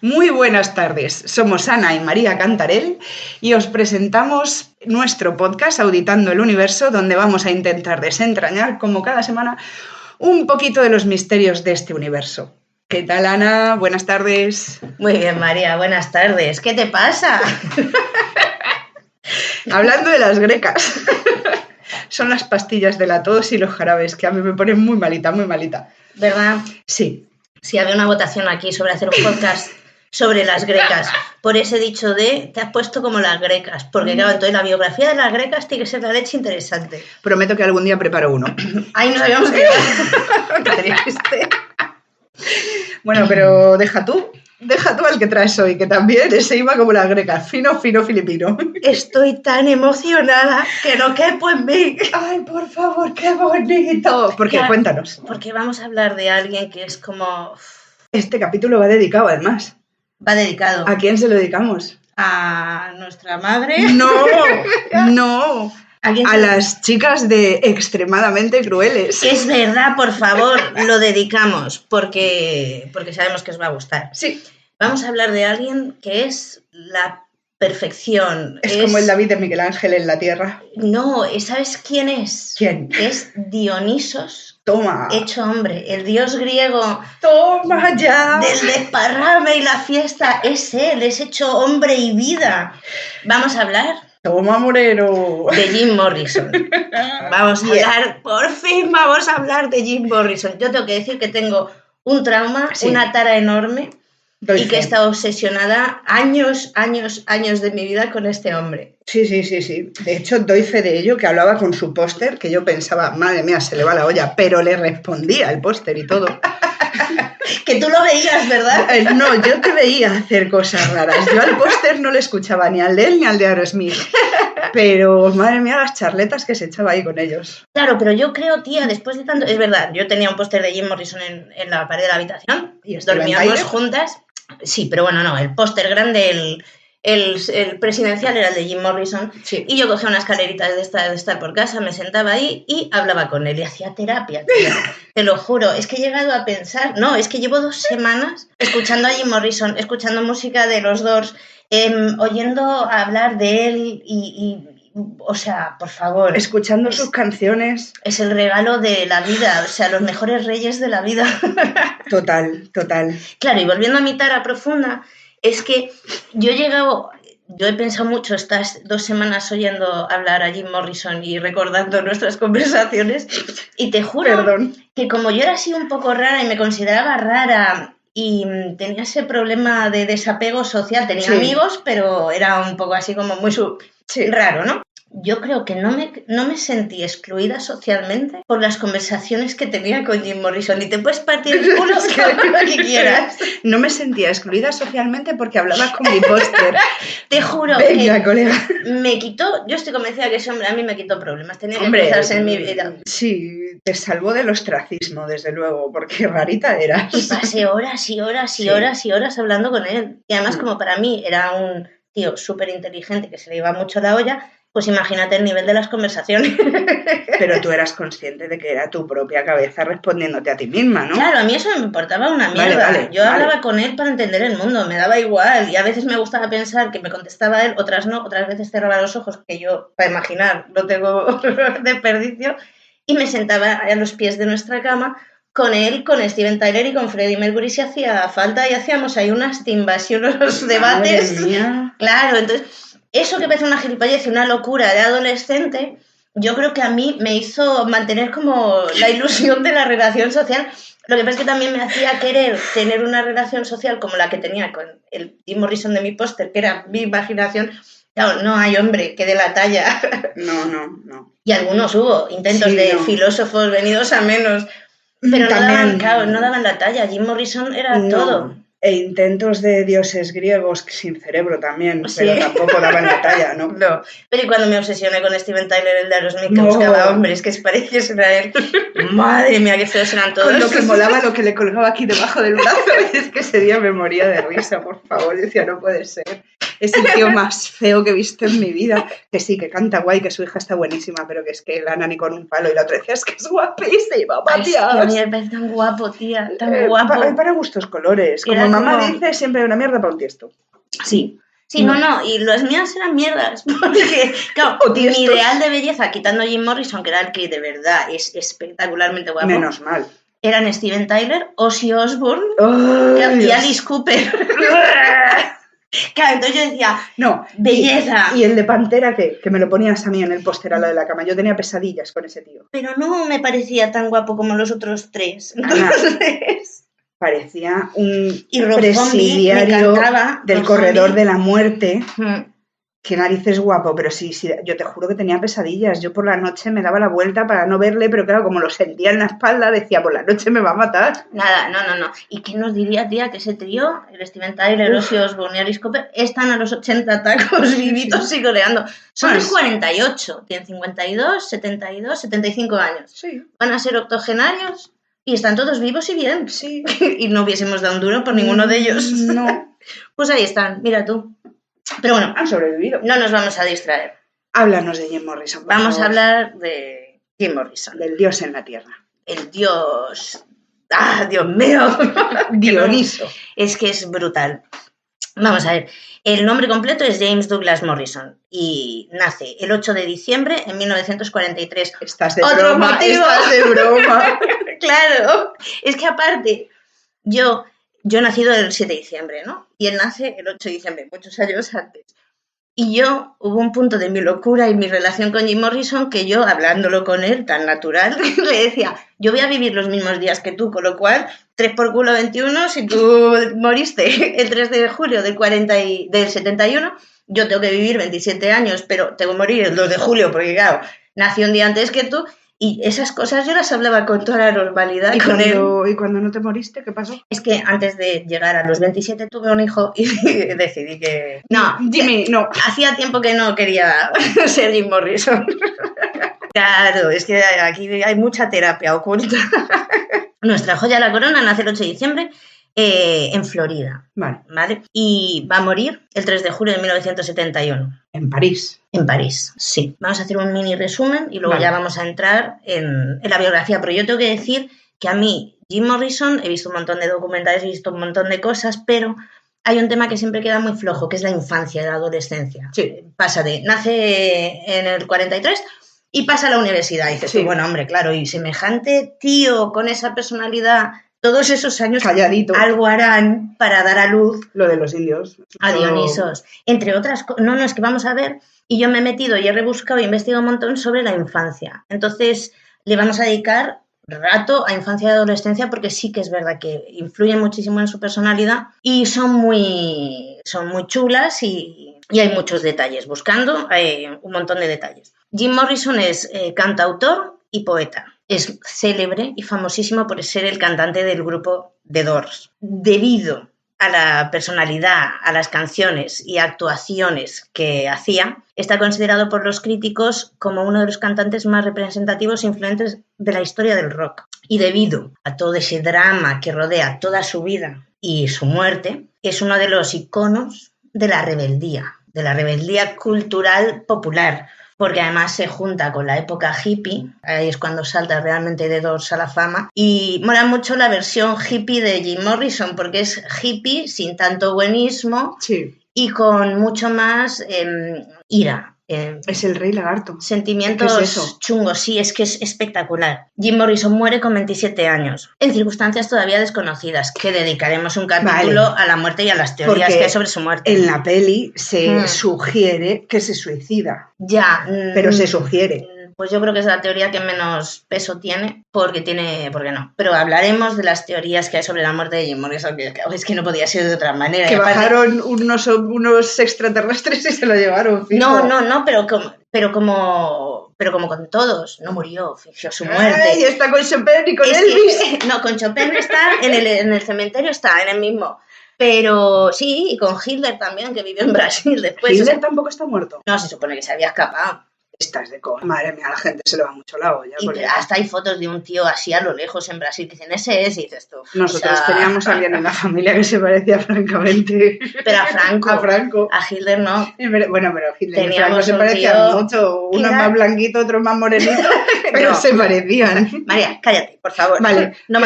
Muy buenas tardes, somos Ana y María Cantarell y os presentamos nuestro podcast Auditando el Universo, donde vamos a intentar desentrañar, como cada semana, un poquito de los misterios de este universo. ¿Qué tal, Ana? Buenas tardes. Muy bien, María, buenas tardes. ¿Qué te pasa? Hablando de las grecas, son las pastillas de la tos y los jarabes que a mí me ponen muy malita, muy malita. ¿Verdad? Sí. Sí, había una votación aquí sobre hacer un podcast sobre las grecas. Por ese dicho te has puesto como las grecas. Porque claro, entonces la biografía de las grecas tiene que ser la leche interesante. Prometo que algún día preparo uno. Ahí nos habíamos quedado. Qué triste. Bueno, pero deja tú al que traes hoy, que también se iba como las grecas, fino filipino. Estoy tan emocionada que no quepo en mí. Ay, por favor, qué bonito. ¿Por qué? Cuéntanos. Porque vamos a hablar de alguien que es como... Este capítulo va dedicado, además. Va dedicado. ¿A quién se lo dedicamos? A nuestra madre. No. A las chicas de Extremadamente Crueles. Es verdad, por favor, lo dedicamos, porque sabemos que os va a gustar. Sí. Vamos a hablar de alguien que es la perfección. Es como el David de Miguel Ángel en la Tierra. No, ¿sabes quién es? ¿Quién? Es Dionisos. Toma. Hecho hombre, el dios griego. Toma ya. Del desparrame y la fiesta. Es él, es hecho hombre y vida. Vamos a hablar... Toma, Moreno. De Jim Morrison. Vamos a hablar, por fin vamos a hablar de Jim Morrison. Yo tengo que decir que tengo un trauma, una tara enorme y que he estado obsesionada años de mi vida con este hombre. Sí. De hecho, doy fe de ello, que hablaba con su póster, que yo pensaba, madre mía, se le va la olla, pero le respondía el póster y todo. Que tú lo veías, ¿verdad? No, yo te veía hacer cosas raras. Yo al póster no le escuchaba ni al de él ni al de Aerosmith. Pero, madre mía, las charletas que se echaba ahí con ellos. Claro, pero yo creo, tía, después de tanto... Es verdad, yo tenía un póster de Jim Morrison en la pared de la habitación. ¿Y dormíamos juntas. Sí, pero bueno, no, el póster grande, el presidencial era el de Jim Morrison. Sí. Y yo cogía una escalerita de estar por casa, me sentaba ahí y hablaba con él y hacía terapia, tía. Te lo juro, es que he llegado a pensar, no, es que llevo 2 semanas escuchando a Jim Morrison, escuchando música de los Doors, oyendo hablar de él y o sea, por favor. Escuchando sus canciones. Es el regalo de la vida, o sea, los mejores reyes de la vida. Total. Claro, y volviendo a mi tara profunda, es que yo he pensado mucho estas 2 semanas oyendo hablar a Jim Morrison y recordando nuestras conversaciones y te juro que como yo era así un poco rara y me consideraba rara y tenía ese problema de desapego social, tenía amigos, pero era un poco así como muy raro, ¿no? Yo creo que no me sentí excluida socialmente por las conversaciones que tenía con Jim Morrison. Y te puedes partir el culo lo que quieras. No me sentía excluida socialmente porque hablaba con mi póster. Te juro. Venga, colega. Me quitó, yo estoy convencida que ese hombre a mí me quitó problemas. Tenía que cruzarse en mi vida. Sí, te salvó del ostracismo, desde luego, porque rarita eras. Y pasé horas y horas hablando con él. Y además, como para mí era un tío súper inteligente que se le iba mucho la olla, pues imagínate el nivel de las conversaciones. Pero tú eras consciente de que era tu propia cabeza respondiéndote a ti misma, ¿no? Claro, a mí eso me importaba una mierda. Yo hablaba con él para entender el mundo, me daba igual. Y a veces me gustaba pensar que me contestaba él, otras no. Otras veces cerraba los ojos, que yo, para imaginar, no tengo desperdicio. Y me sentaba a los pies de nuestra cama con él, con Steven Tyler y con Freddie Mercury si hacía falta. Y hacíamos ahí unas timbas y unos debates. Madre mía. Claro, entonces... Eso que parece una gilipollez y una locura de adolescente, yo creo que a mí me hizo mantener como la ilusión de la relación social. Lo que pasa es que también me hacía querer tener una relación social como la que tenía con el Jim Morrison de mi póster, que era mi imaginación. Claro, no hay hombre que dé la talla. No. Y algunos hubo intentos de filósofos venidos a menos, pero no daban la talla. Jim Morrison era todo. E intentos de dioses griegos sin cerebro también, pero tampoco daban la talla, ¿no? No, pero y cuando me obsesioné con Steven Tyler, el de Aerosmith, que buscaba hombres que se pareciesen a él, madre mía, qué feos eran todos. Con lo que molaba, lo que le colgaba aquí debajo del brazo, y es que ese día me moría de risa, por favor, yo decía, no puede ser. Es el tío más feo que he visto en mi vida. Que sí, que canta guay, que su hija está buenísima, pero que es que la nani con un palo y la otra decía, es que es guapísima, Ay, es que a mí Matías. me parece tan guapo, tía, tan guapo. Para gustos colores. Como Era mamá como- dice, siempre hay una mierda para un tiesto. Sí. Sí, no, y las mías eran mierdas, porque, claro, O tiestos. mi ideal de belleza, quitando a Jim Morrison, que era el que de verdad es espectacularmente guapo, Menos mal. eran Steven Tyler, Ozzy Osbourne Ay, y Dios. Alice Cooper. Claro, entonces yo decía, No, belleza. Y el de Pantera, que me lo ponías a mí en el póster al lado de la cama. Yo tenía pesadillas con ese tío. Pero no me parecía tan guapo como los otros tres. Ana, Entonces, parecía un y Rob Zombie me presidiario encantaba. del Rob corredor Zombie. de la muerte. Mm. Qué narices guapo, pero sí, yo te juro que tenía pesadillas. Yo por la noche me daba la vuelta para no verle, pero claro, como lo sentía en la espalda, decía, por la noche me va a matar. Nada, no. ¿Y qué nos diría, tía, que ese trío, el Steven Tyler, Ozzy Osbourne y Alice Cooper, están a los 80 tacos vivitos y coleando? Son Pues- del 48, tienen 52, 72, 75 años. Sí, Van a ser octogenarios y están todos vivos y bien. sí. Y no hubiésemos dado un duro por ninguno de ellos. No, Pues ahí están, mira tú. Pero bueno, han sobrevivido. no nos vamos a distraer. Háblanos de Jim Morrison. por Vamos a favor. hablar de Jim Morrison, Del dios en la tierra. el dios... ¡Ah, Dios mío! Dioniso. Es que es brutal. Vamos a ver, el nombre completo es James Douglas Morrison y nace el 8 de diciembre de 1943. Estás de Otro broma, motivo. estás de broma. Claro, es que aparte, yo he nacido el 7 de diciembre, ¿no? Y él nace el 8 de diciembre, muchos años antes. Y yo, hubo un punto de mi locura y mi relación con Jim Morrison que yo, hablándolo con él, tan natural, le decía, yo voy a vivir los mismos días que tú, con lo cual, 3 por culo 21, si tú moriste el 3 de julio del 71, yo tengo que vivir 27 años, pero tengo que morir el 2 de julio, porque claro, nací un día antes que tú, y esas cosas yo las hablaba con toda la normalidad ¿Y con él. cuando no te moriste, qué pasó? Es que antes de llegar a los 27 tuve un hijo y decidí que... No, Jimmy, no. hacía tiempo que no quería ser Jim Morrison. Claro, es que aquí hay mucha terapia oculta. Nuestra joya de la corona nace el 8 de diciembre en Florida, Vale, ¿vale? Y va a morir el 3 de julio de 1971. en París. En París, sí. Vamos a hacer un mini resumen y luego Vale. ya vamos a entrar en la biografía. Pero yo tengo que decir que a mí, Jim Morrison, he visto un montón de documentales, he visto un montón de cosas, pero hay un tema que siempre queda muy flojo, que es la infancia, la adolescencia. Sí. Nace en el 43 y pasa a la universidad. Y dices, Sí. tú, bueno, hombre, claro, y semejante tío con esa personalidad, todos esos años Calladito. algo harán para dar a luz Lo de los indios. a Eso- Dionisos, entre otras cosas. No, es que vamos a ver, y yo me he metido y he rebuscado e investigado un montón sobre la infancia. Entonces, le vamos a dedicar rato a infancia y adolescencia porque sí que es verdad que influyen muchísimo en su personalidad y son muy chulas y hay muchos detalles. Buscando un montón de detalles. Jim Morrison es cantautor y poeta. Es célebre y famosísimo por ser el cantante del grupo The Doors. Debido a la personalidad, a las canciones y actuaciones que hacía, está considerado por los críticos como uno de los cantantes más representativos e influentes de la historia del rock. Y debido a todo ese drama que rodea toda su vida y su muerte, es uno de los iconos de la rebeldía cultural popular, porque además se junta con la época hippie, ahí es cuando salta realmente de Doors a la fama, y mola mucho la versión hippie de Jim Morrison, porque es hippie sin tanto buenismo Sí, y con mucho más ira. es el rey lagarto. Sentimientos ¿Qué es eso? chungos, sí, es que es espectacular. Jim Morrison muere con 27 años, en circunstancias todavía desconocidas, que dedicaremos un capítulo a la muerte y a las teorías Porque que hay sobre su muerte. En la peli se Mm. sugiere que se suicida, Ya, pero se sugiere. pues yo creo que es la teoría que menos peso tiene, porque no. Pero hablaremos de las teorías que hay sobre la muerte de Jim Morrison, que es que no podía ser de otra manera. Que Y aparte- bajaron unos extraterrestres y se lo llevaron. Fijo. No, pero como con todos, no murió, fingió su muerte. Ay, está con Chopin y con Es Elvis. que- no, con Chopin está en el cementerio, está en el mismo. Pero sí, y con Hitler también, que vivió en Brasil después. O Hitler sea, tampoco está muerto. no, se supone que se había escapado. Estás de coña. Madre mía, a la gente se le va mucho la olla. Y hasta hay fotos de un tío así a lo lejos en Brasil que dicen, ese es, y dices tú. Nosotros teníamos a alguien en la familia que se parecía francamente pero a Franco. A Franco. A Hitler no. Bueno, pero Hitler y Teníamos Franco se parecían mucho. Uno era... más blanquito, otro más morenito, pero no, se parecían. María, cállate, por favor. Vale, no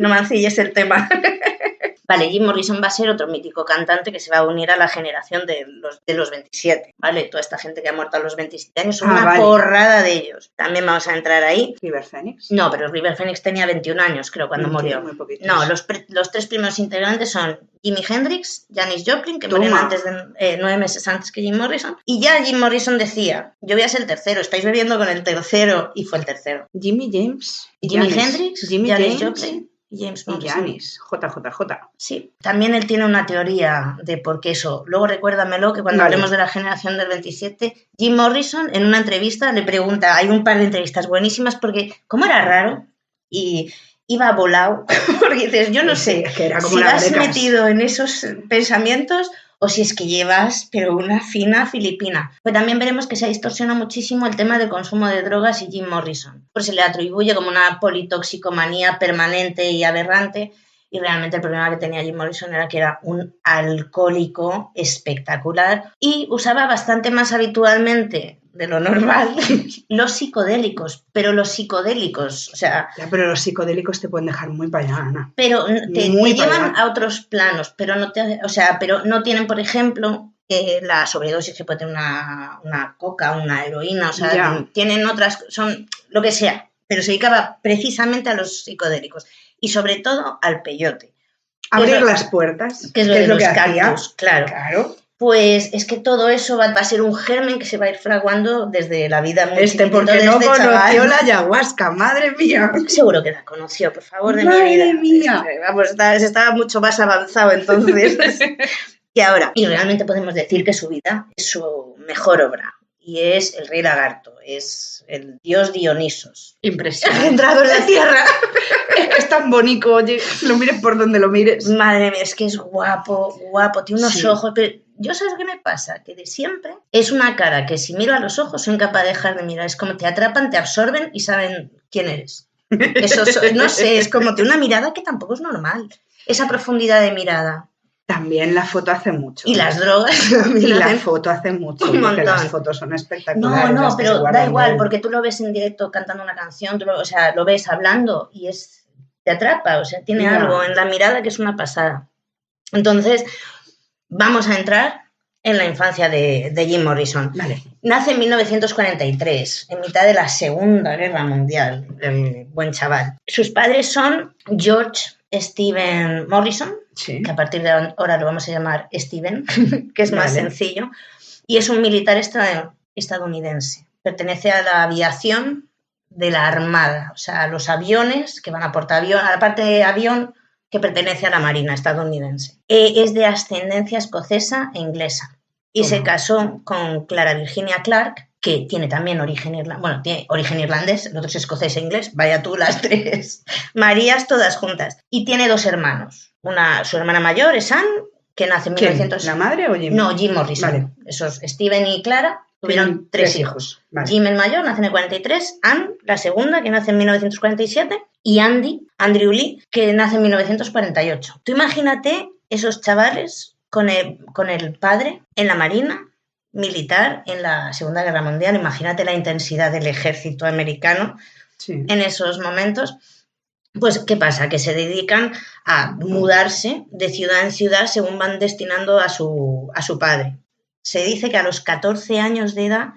mancilles el tema. Vale, Jim Morrison va a ser otro mítico cantante que se va a unir a la generación de los 27, ¿vale? Toda esta gente que ha muerto a los 27 años, son una porrada de ellos. También vamos a entrar ahí. ¿River Phoenix? No, pero River Phoenix tenía 21 años, creo, cuando murió. Muy no, los tres primeros integrantes son Jimi Hendrix, Janis Joplin, que murieron antes de 9 meses antes que Jim Morrison. Y ya Jim Morrison decía, yo voy a ser el tercero, estáis bebiendo con el tercero, y fue el tercero. Jimi Hendrix, Janis Joplin. James Morrison. Y Janis, JJJ. Sí, también él tiene una teoría de por qué eso. Luego recuérdamelo que cuando hablemos de la generación del 27, Jim Morrison en una entrevista le pregunta, hay un par de entrevistas buenísimas porque como era raro y iba volado, porque dices, yo no sé que era como si vas metido en esos pensamientos o si es que llevas, pero una fina filipina. Pues también veremos que se distorsiona muchísimo el tema del consumo de drogas y Jim Morrison. Pues se le atribuye como una politoxicomanía permanente y aberrante, y realmente el problema que tenía Jim Morrison era que era un alcohólico espectacular y usaba bastante más habitualmente de lo normal los psicodélicos, o sea... Ya, pero los psicodélicos te pueden dejar muy para allá, Ana. Pero te llevan a otros planos, pero no tienen, por ejemplo, la sobredosis que puede tener una coca, una heroína, o sea, tienen otras, son lo que sea, pero se dedicaba precisamente a los psicodélicos y sobre todo al peyote. Abrir las puertas, que es lo de los cactus, claro. Pues es que todo eso va a ser un germen que se va a ir fraguando desde la vida muy porque no conoció la ayahuasca, madre mía. Seguro que la conoció, por favor, de madre mi vida. Madre mía. Vamos, estaba mucho más avanzado entonces que ahora. Y realmente podemos decir que su vida es su mejor obra. Y es el rey lagarto, es el dios Dionisos. Impresionante. Ha entrado en la tierra. Es tan bonito, oye, lo mires por donde lo mires. Madre mía, es que es guapo, tiene unos ojos, pero yo ¿sabes qué me pasa? Que de siempre es una cara que si miro a los ojos soy incapaz de dejar de mirar, es como te atrapan, te absorben y saben quién eres. Eso, no sé, es como de una mirada que tampoco es normal, esa profundidad de mirada. También la foto hace mucho. Y las drogas. Y la foto hace mucho. Porque las fotos son espectaculares. No, pero da igual, porque tú lo ves en directo cantando una canción, lo ves hablando y te atrapa, o sea, tiene algo en la mirada que es una pasada. Entonces, vamos a entrar en la infancia de Jim Morrison. Vale. Nace en 1943, en mitad de la Segunda Guerra Mundial, el buen chaval. Sus padres son George Stephen Morrison, que a partir de ahora lo vamos a llamar Steven, que es más sencillo, y es un militar estadounidense. Pertenece a la aviación de la Armada, o sea, a los aviones que van a portaavión, a la parte de avión que pertenece a la Marina estadounidense. Es de ascendencia escocesa e inglesa y se casó con Clara Virginia Clark, que tiene también origen irlandés, el otro es escocés e inglés, vaya tú las tres Marías todas juntas. Y tiene 2 hermanos. Su hermana mayor es Anne, que nace en 1900... ¿La madre o Jim? No, Jim Morrison. Vale. Esos, Steven y Clara tuvieron 3 hijos. Vale. Jim el mayor nace en el 43, Anne, la segunda, que nace en 1947, y Andrew Lee, que nace en 1948. Tú imagínate esos chavales con el padre en la Marina militar en la Segunda Guerra Mundial. Imagínate la intensidad del ejército americano en esos momentos. Pues, ¿qué pasa? Que se dedican a mudarse de ciudad en ciudad según van destinando a su padre. Se dice que a los 14 años de edad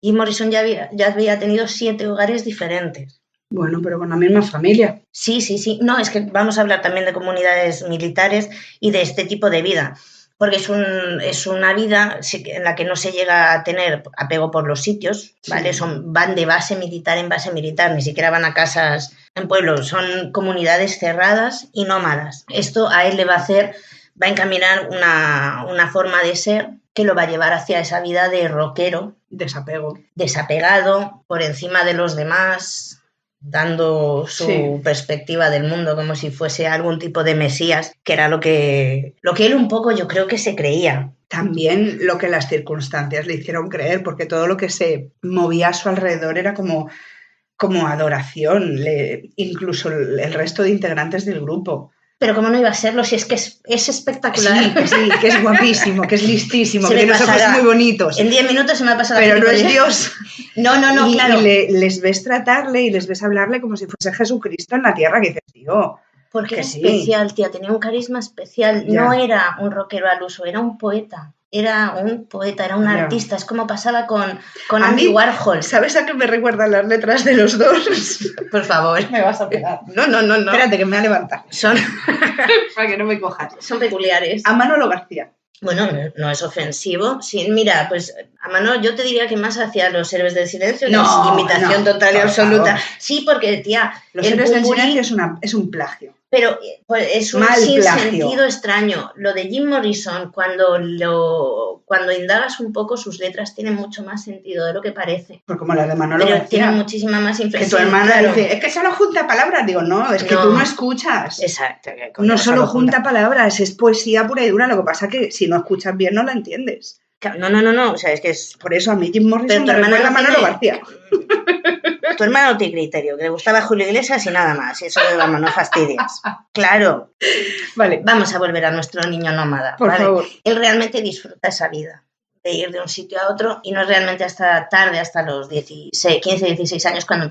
Jim Morrison ya había tenido 7 hogares diferentes. Bueno, pero con la misma familia. Sí. No, es que vamos a hablar también de comunidades militares y de este tipo de vida. Porque es una vida en la que no se llega a tener apego por los sitios, ¿vale? Van de base militar en base militar, ni siquiera van a casas en pueblos, son comunidades cerradas y nómadas. Esto a él le va a encaminar una forma de ser que lo va a llevar hacia esa vida de rockero. Desapegado, por encima de los demás. dando su perspectiva del mundo como si fuese algún tipo de mesías, que era lo que él un poco yo creo que se creía. También lo que las circunstancias le hicieron creer, porque todo lo que se movía a su alrededor era como adoración, incluso el resto de integrantes del grupo. Pero cómo no iba a serlo si es que es espectacular. Sí, que es guapísimo, que es listísimo, que tiene los ojos muy bonitos. En 10 minutos se me ha pasado Pero no es Dios. No, claro. Y les ves tratarle y les ves hablarle como si fuese Jesucristo en la tierra, que dices, tío. Porque era especial, tía, tenía un carisma especial. Ya. No era un rockero al uso, era un poeta. Era un artista. Es como pasaba con Andy Warhol. ¿Sabes a qué me recuerdan las letras de los dos? Por favor. Me vas a pegar. No. Espérate, que me voy a levantar. Para que no me cojas. Son peculiares. A Manolo García. Bueno, no es ofensivo. Sí, mira, pues a Manolo yo te diría que más hacia los Héroes del Silencio, que es imitación total y absoluta. Favor. Sí, porque, tía... Los Héroes del Silencio es un plagio. Pero pues, es un sinsentido extraño. Lo de Jim Morrison, cuando indagas un poco, sus letras tienen mucho más sentido de lo que parece. Pues como las de Manolo Pero García. Tienen muchísima más inflexión. Que tu hermana dice, es que solo junta palabras. Digo, no, es que tú no escuchas. Exacto. No solo junta palabras, es poesía pura y dura. Lo que pasa es que si no escuchas bien no la entiendes. No. O sea, es que es... Por eso a mí Jim Morrison me recuerda a Manolo García. Tu hermano no tiene criterio, que le gustaba Julio Iglesias y nada más. Eso, vamos, no fastidies. Claro. Vale. Vamos a volver a nuestro niño nómada. Por favor. Él realmente disfruta esa vida de ir de un sitio a otro y no es realmente hasta tarde, hasta los 15, 16 años cuando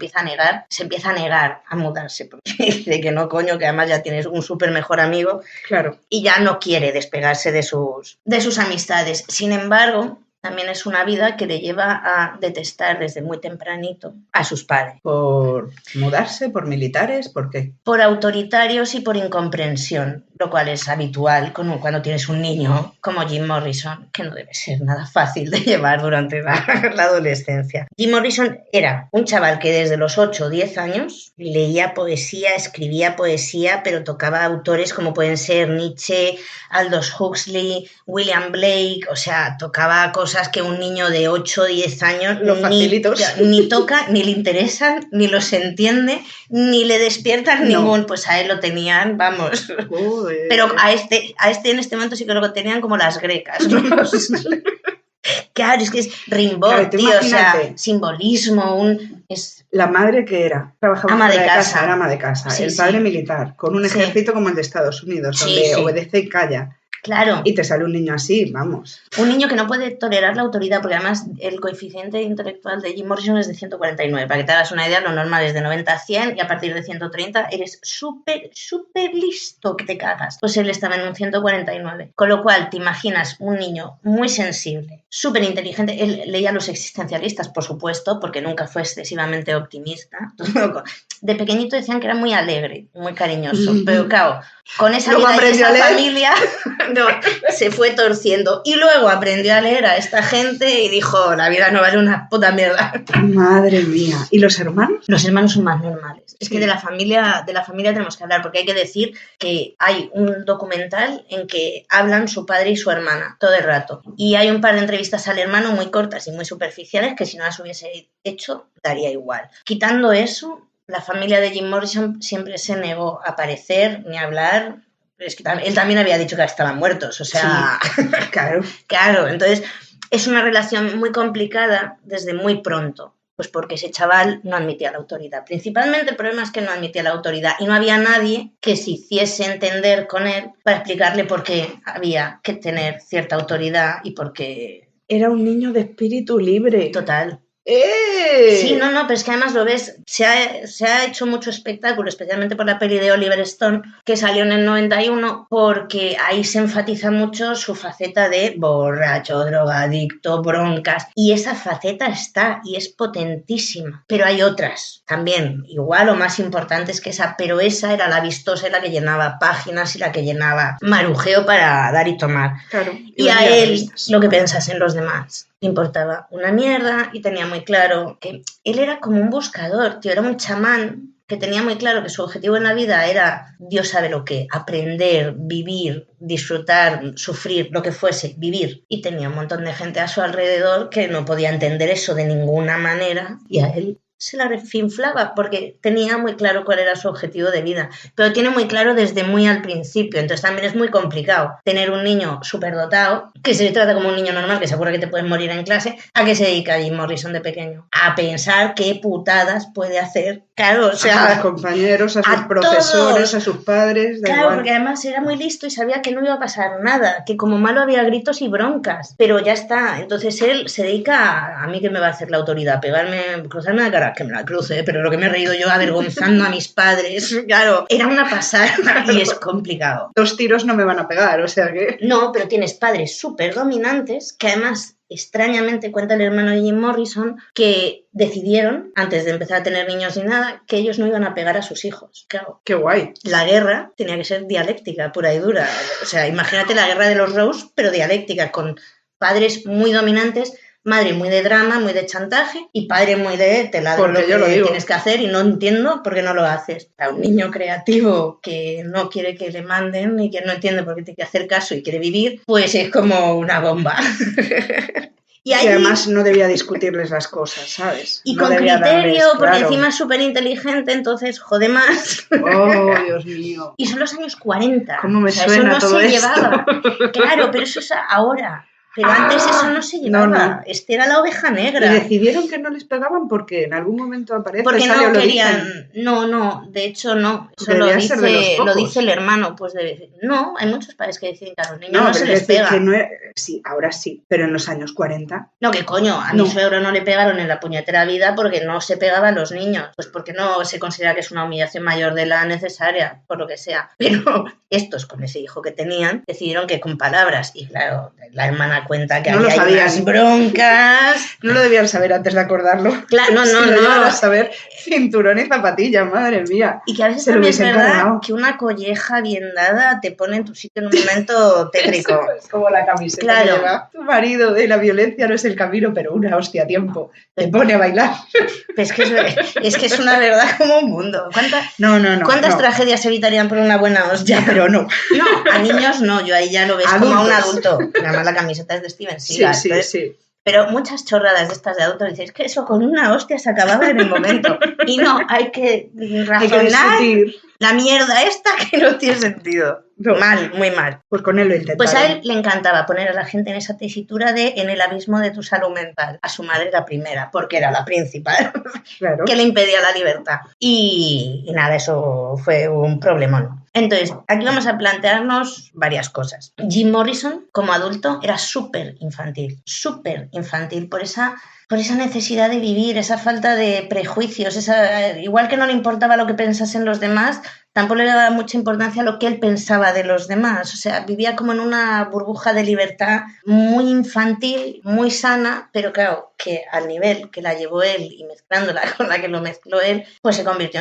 se empieza a negar a mudarse porque dice que no, coño, que además ya tienes un súper mejor amigo. Claro. Y ya no quiere despegarse de sus amistades. Sin embargo, también es una vida que le lleva a detestar desde muy tempranito a sus padres. ¿Por mudarse? ¿Por militares? ¿Por qué? Por autoritarios y por incomprensión, lo cual es habitual cuando tienes un niño como Jim Morrison, que no debe ser nada fácil de llevar durante la adolescencia. Jim Morrison era un chaval que desde los 8 o 10 años leía poesía, escribía poesía, pero tocaba autores como pueden ser Nietzsche, Aldous Huxley, William Blake, o sea, tocaba cosas que un niño de 8 o 10 años ni toca, ni le interesan, ni los entiende, ni le despiertan ningún, pues a él lo tenían, vamos. Pero a este en este momento sí que lo tenían como las grecas, ¿no? Claro, es que es Rimbaud, tío, o sea, simbolismo, La madre que era, trabajaba ama de casa. Era ama de casa, sí, el padre militar, con un ejército como el de Estados Unidos, donde obedece y calla. Claro. Y te sale un niño así, vamos. Un niño que no puede tolerar la autoridad, porque además el coeficiente intelectual de Jim Morrison es de 149. Para que te hagas una idea, lo normal es de 90 a 100 y a partir de 130 eres súper listo que te cagas. Pues él estaba en un 149. Con lo cual, te imaginas un niño muy sensible, súper inteligente. Él leía a los existencialistas, por supuesto, porque nunca fue excesivamente optimista. De pequeñito decían que era muy alegre, muy cariñoso, pero claro, con esa vida y esa familia se fue torciendo. Y luego aprendió a leer a esta gente y dijo, la vida no vale una puta mierda. Madre mía. ¿Y los hermanos? Los hermanos son más normales. Es que de la familia tenemos que hablar, porque hay que decir que hay un documental en que hablan su padre y su hermana todo el rato. Y hay un par de entrevistas al hermano muy cortas y muy superficiales que si no las hubiese hecho, daría igual. Quitando eso, la familia de Jim Morrison siempre se negó a aparecer ni a hablar. Es que él también había dicho que estaban muertos, o sea... Sí, claro. Claro, entonces es una relación muy complicada desde muy pronto, pues porque ese chaval no admitía la autoridad. Principalmente el problema es que no admitía la autoridad y no había nadie que se hiciese entender con él para explicarle por qué había que tener cierta autoridad y por qué... Era un niño de espíritu libre. Total. Sí, no, pero es que además lo ves, se ha hecho mucho espectáculo, especialmente por la peli de Oliver Stone, que salió en el 91, porque ahí se enfatiza mucho su faceta de borracho, drogadicto, broncas, y esa faceta está y es potentísima. Pero hay otras también, igual o más importantes que esa, pero esa era la vistosa y la que llenaba páginas y la que llenaba marujeo para dar y tomar. Claro. Y a él, lo que piensas en los demás. Le importaba una mierda y tenía muy claro que él era como un buscador, tío, era un chamán que tenía muy claro que su objetivo en la vida era, Dios sabe lo que, aprender, vivir, disfrutar, sufrir, lo que fuese, vivir. Y tenía un montón de gente a su alrededor que no podía entender eso de ninguna manera y a él se la refinflaba porque tenía muy claro cuál era su objetivo de vida, pero tiene muy claro desde muy al principio, entonces también es muy complicado tener un niño superdotado que se le trata como un niño normal que se acuerda que te puedes morir en clase, a qué se dedica Jim Morrison de pequeño, a pensar qué putadas puede hacer, claro, o sea, a sus compañeros, a sus profesores, a sus padres, claro, igual. porque además era muy listo y sabía que no iba a pasar nada, que como malo había gritos y broncas, pero ya está, entonces él se dedica a mí que me va a hacer la autoridad, pegarme, cruzarme la cara, que me la cruce, pero lo que me he reído yo avergonzando a mis padres, claro, era una pasada y es complicado. 2 tiros no me van a pegar, o sea que... No, pero tienes padres súper dominantes que además, extrañamente, cuenta el hermano de Jim Morrison, que decidieron, antes de empezar a tener niños ni nada, que ellos no iban a pegar a sus hijos. Claro. ¡Qué guay! La guerra tenía que ser dialéctica, pura y dura. O sea, imagínate la guerra de los Rose, pero dialéctica, con padres muy dominantes, madre muy de drama, muy de chantaje, y padre muy de te ladro lo que tienes que hacer y no entiendo por qué no lo haces. Para un niño creativo que no quiere que le manden y que no entiende por qué tiene que hacer caso y quiere vivir, pues es como una bomba. Y además no debía discutirles las cosas, ¿sabes? Y no con criterio, darles, porque claro. encima es súper inteligente, entonces jode más. ¡Oh, Dios mío! Y son los años 40. ¿Cómo me suena eso no todo se esto? llevaba. Claro, pero eso es ahora. Pero antes eso no se llevaba. No. Este era la oveja negra. Y decidieron que no les pegaban porque en algún momento aparece. Porque no querían. Dicen. No, de hecho no. Eso lo dice el hermano. Pues no, hay muchos padres que deciden que a los niños no se les pega. Que no es, sí, ahora sí, pero en los años 40. No, que coño, a mi suegro no le pegaron en la puñetera vida porque no se pegaba a los niños. Pues porque no se considera que es una humillación mayor de la necesaria, por lo que sea. Pero estos, con ese hijo que tenían, decidieron que con palabras, y claro, la hermana cuenta que había unas broncas. No lo debían saber antes de acordarlo. Claro, no. Iban a saber cinturón y zapatilla, madre mía. Y que a veces también es verdad que una colleja bien dada te pone en tu sitio en un momento tétrico. Es como la camiseta que lleva tu marido de la violencia no es el camino, pero una hostia a tiempo. Te pone a bailar. Es que es una verdad como un mundo. ¿Cuántas tragedias se evitarían por una buena hostia? Pero no. No, a niños no, yo ahí ya lo ves adultos. como a un adulto. Además la camiseta es de Steven Seagal. Sí. Pero muchas chorradas de estas de adultos dices que eso con una hostia se acababa en el momento. Y no, hay que razonar la mierda esta que no tiene sentido. No. Mal, muy mal. Pues con él lo intentaron. Pues a él le encantaba poner a la gente en esa tesitura de en el abismo de tu salud mental. A su madre la primera, porque era la principal, claro. que le impedía la libertad. Y nada, eso fue un problemón. Entonces, aquí vamos a plantearnos varias cosas. Jim Morrison, como adulto, era súper infantil por esa necesidad de vivir, esa falta de prejuicios, igual que no le importaba lo que pensasen los demás, tampoco le daba mucha importancia a lo que él pensaba de los demás. O sea, vivía como en una burbuja de libertad muy infantil, muy sana, pero claro, que al nivel que la llevó él y mezclándola con la que lo mezcló él, pues se convirtió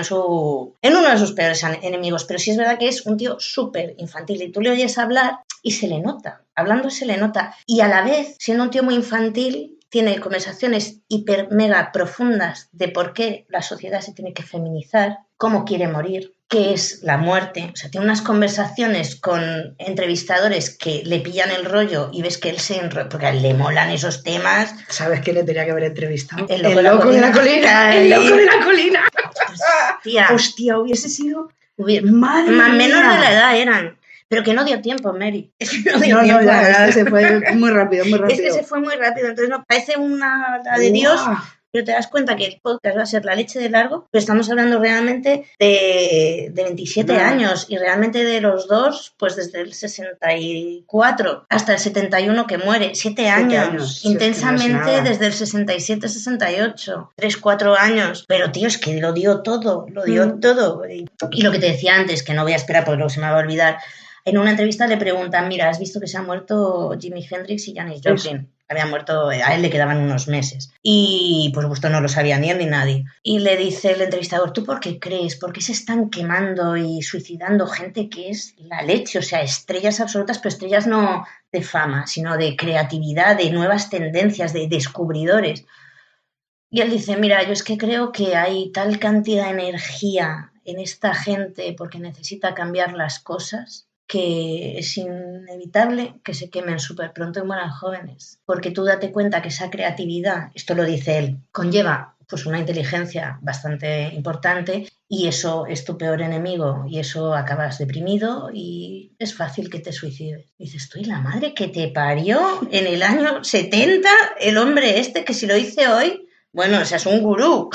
en uno de sus peores enemigos. Pero sí es verdad que es un tío súper infantil y tú le oyes hablar y se le nota, hablando se le nota. Y a la vez, siendo un tío muy infantil, tiene conversaciones hiper mega profundas de por qué la sociedad se tiene que feminizar, cómo quiere morir, qué es la muerte. O sea, tiene unas conversaciones con entrevistadores que le pillan el rollo y ves que él porque le molan esos temas. ¿Sabes quién le tenía que haber entrevistado? El loco de la colina. El loco de la colina. Hostia, hubiese sido... Más menor de la edad eran. Pero que no dio tiempo, Mary. Es que no dio tiempo. Se fue muy rápido. Es que se fue muy rápido. Entonces, no, parece una la de Dios, pero te das cuenta que el podcast va a ser la leche de largo, pero estamos hablando realmente de 27 años y realmente de los dos, pues desde el 64 hasta el 71 que muere. 7 años. Intensamente es desde el 67-68. 3-4 años. Pero, tío, es que lo dio todo. Todo. Y lo que te decía antes, que no voy a esperar porque luego se me va a olvidar. En una entrevista le preguntan, mira, ¿has visto que se han muerto Jimi Hendrix y Janis Joplin? Habían muerto, a él le quedaban unos meses. Y por supuesto no lo sabía ni él ni nadie. Y le dice el entrevistador, ¿tú por qué crees? ¿Por qué se están quemando y suicidando gente que es la leche? O sea, estrellas absolutas, pero estrellas no de fama, sino de creatividad, de nuevas tendencias, de descubridores. Y él dice, mira, yo es que creo que hay tal cantidad de energía en esta gente porque necesita cambiar las cosas, que es inevitable que se quemen súper pronto y mueran jóvenes. Porque tú date cuenta que esa creatividad, esto lo dice él, conlleva pues una inteligencia bastante importante y eso es tu peor enemigo y eso acabas deprimido y es fácil que te suicides. Dices, estoy la madre que te parió en el año 70, el hombre este que si lo hice hoy, bueno, o sea, es un gurú.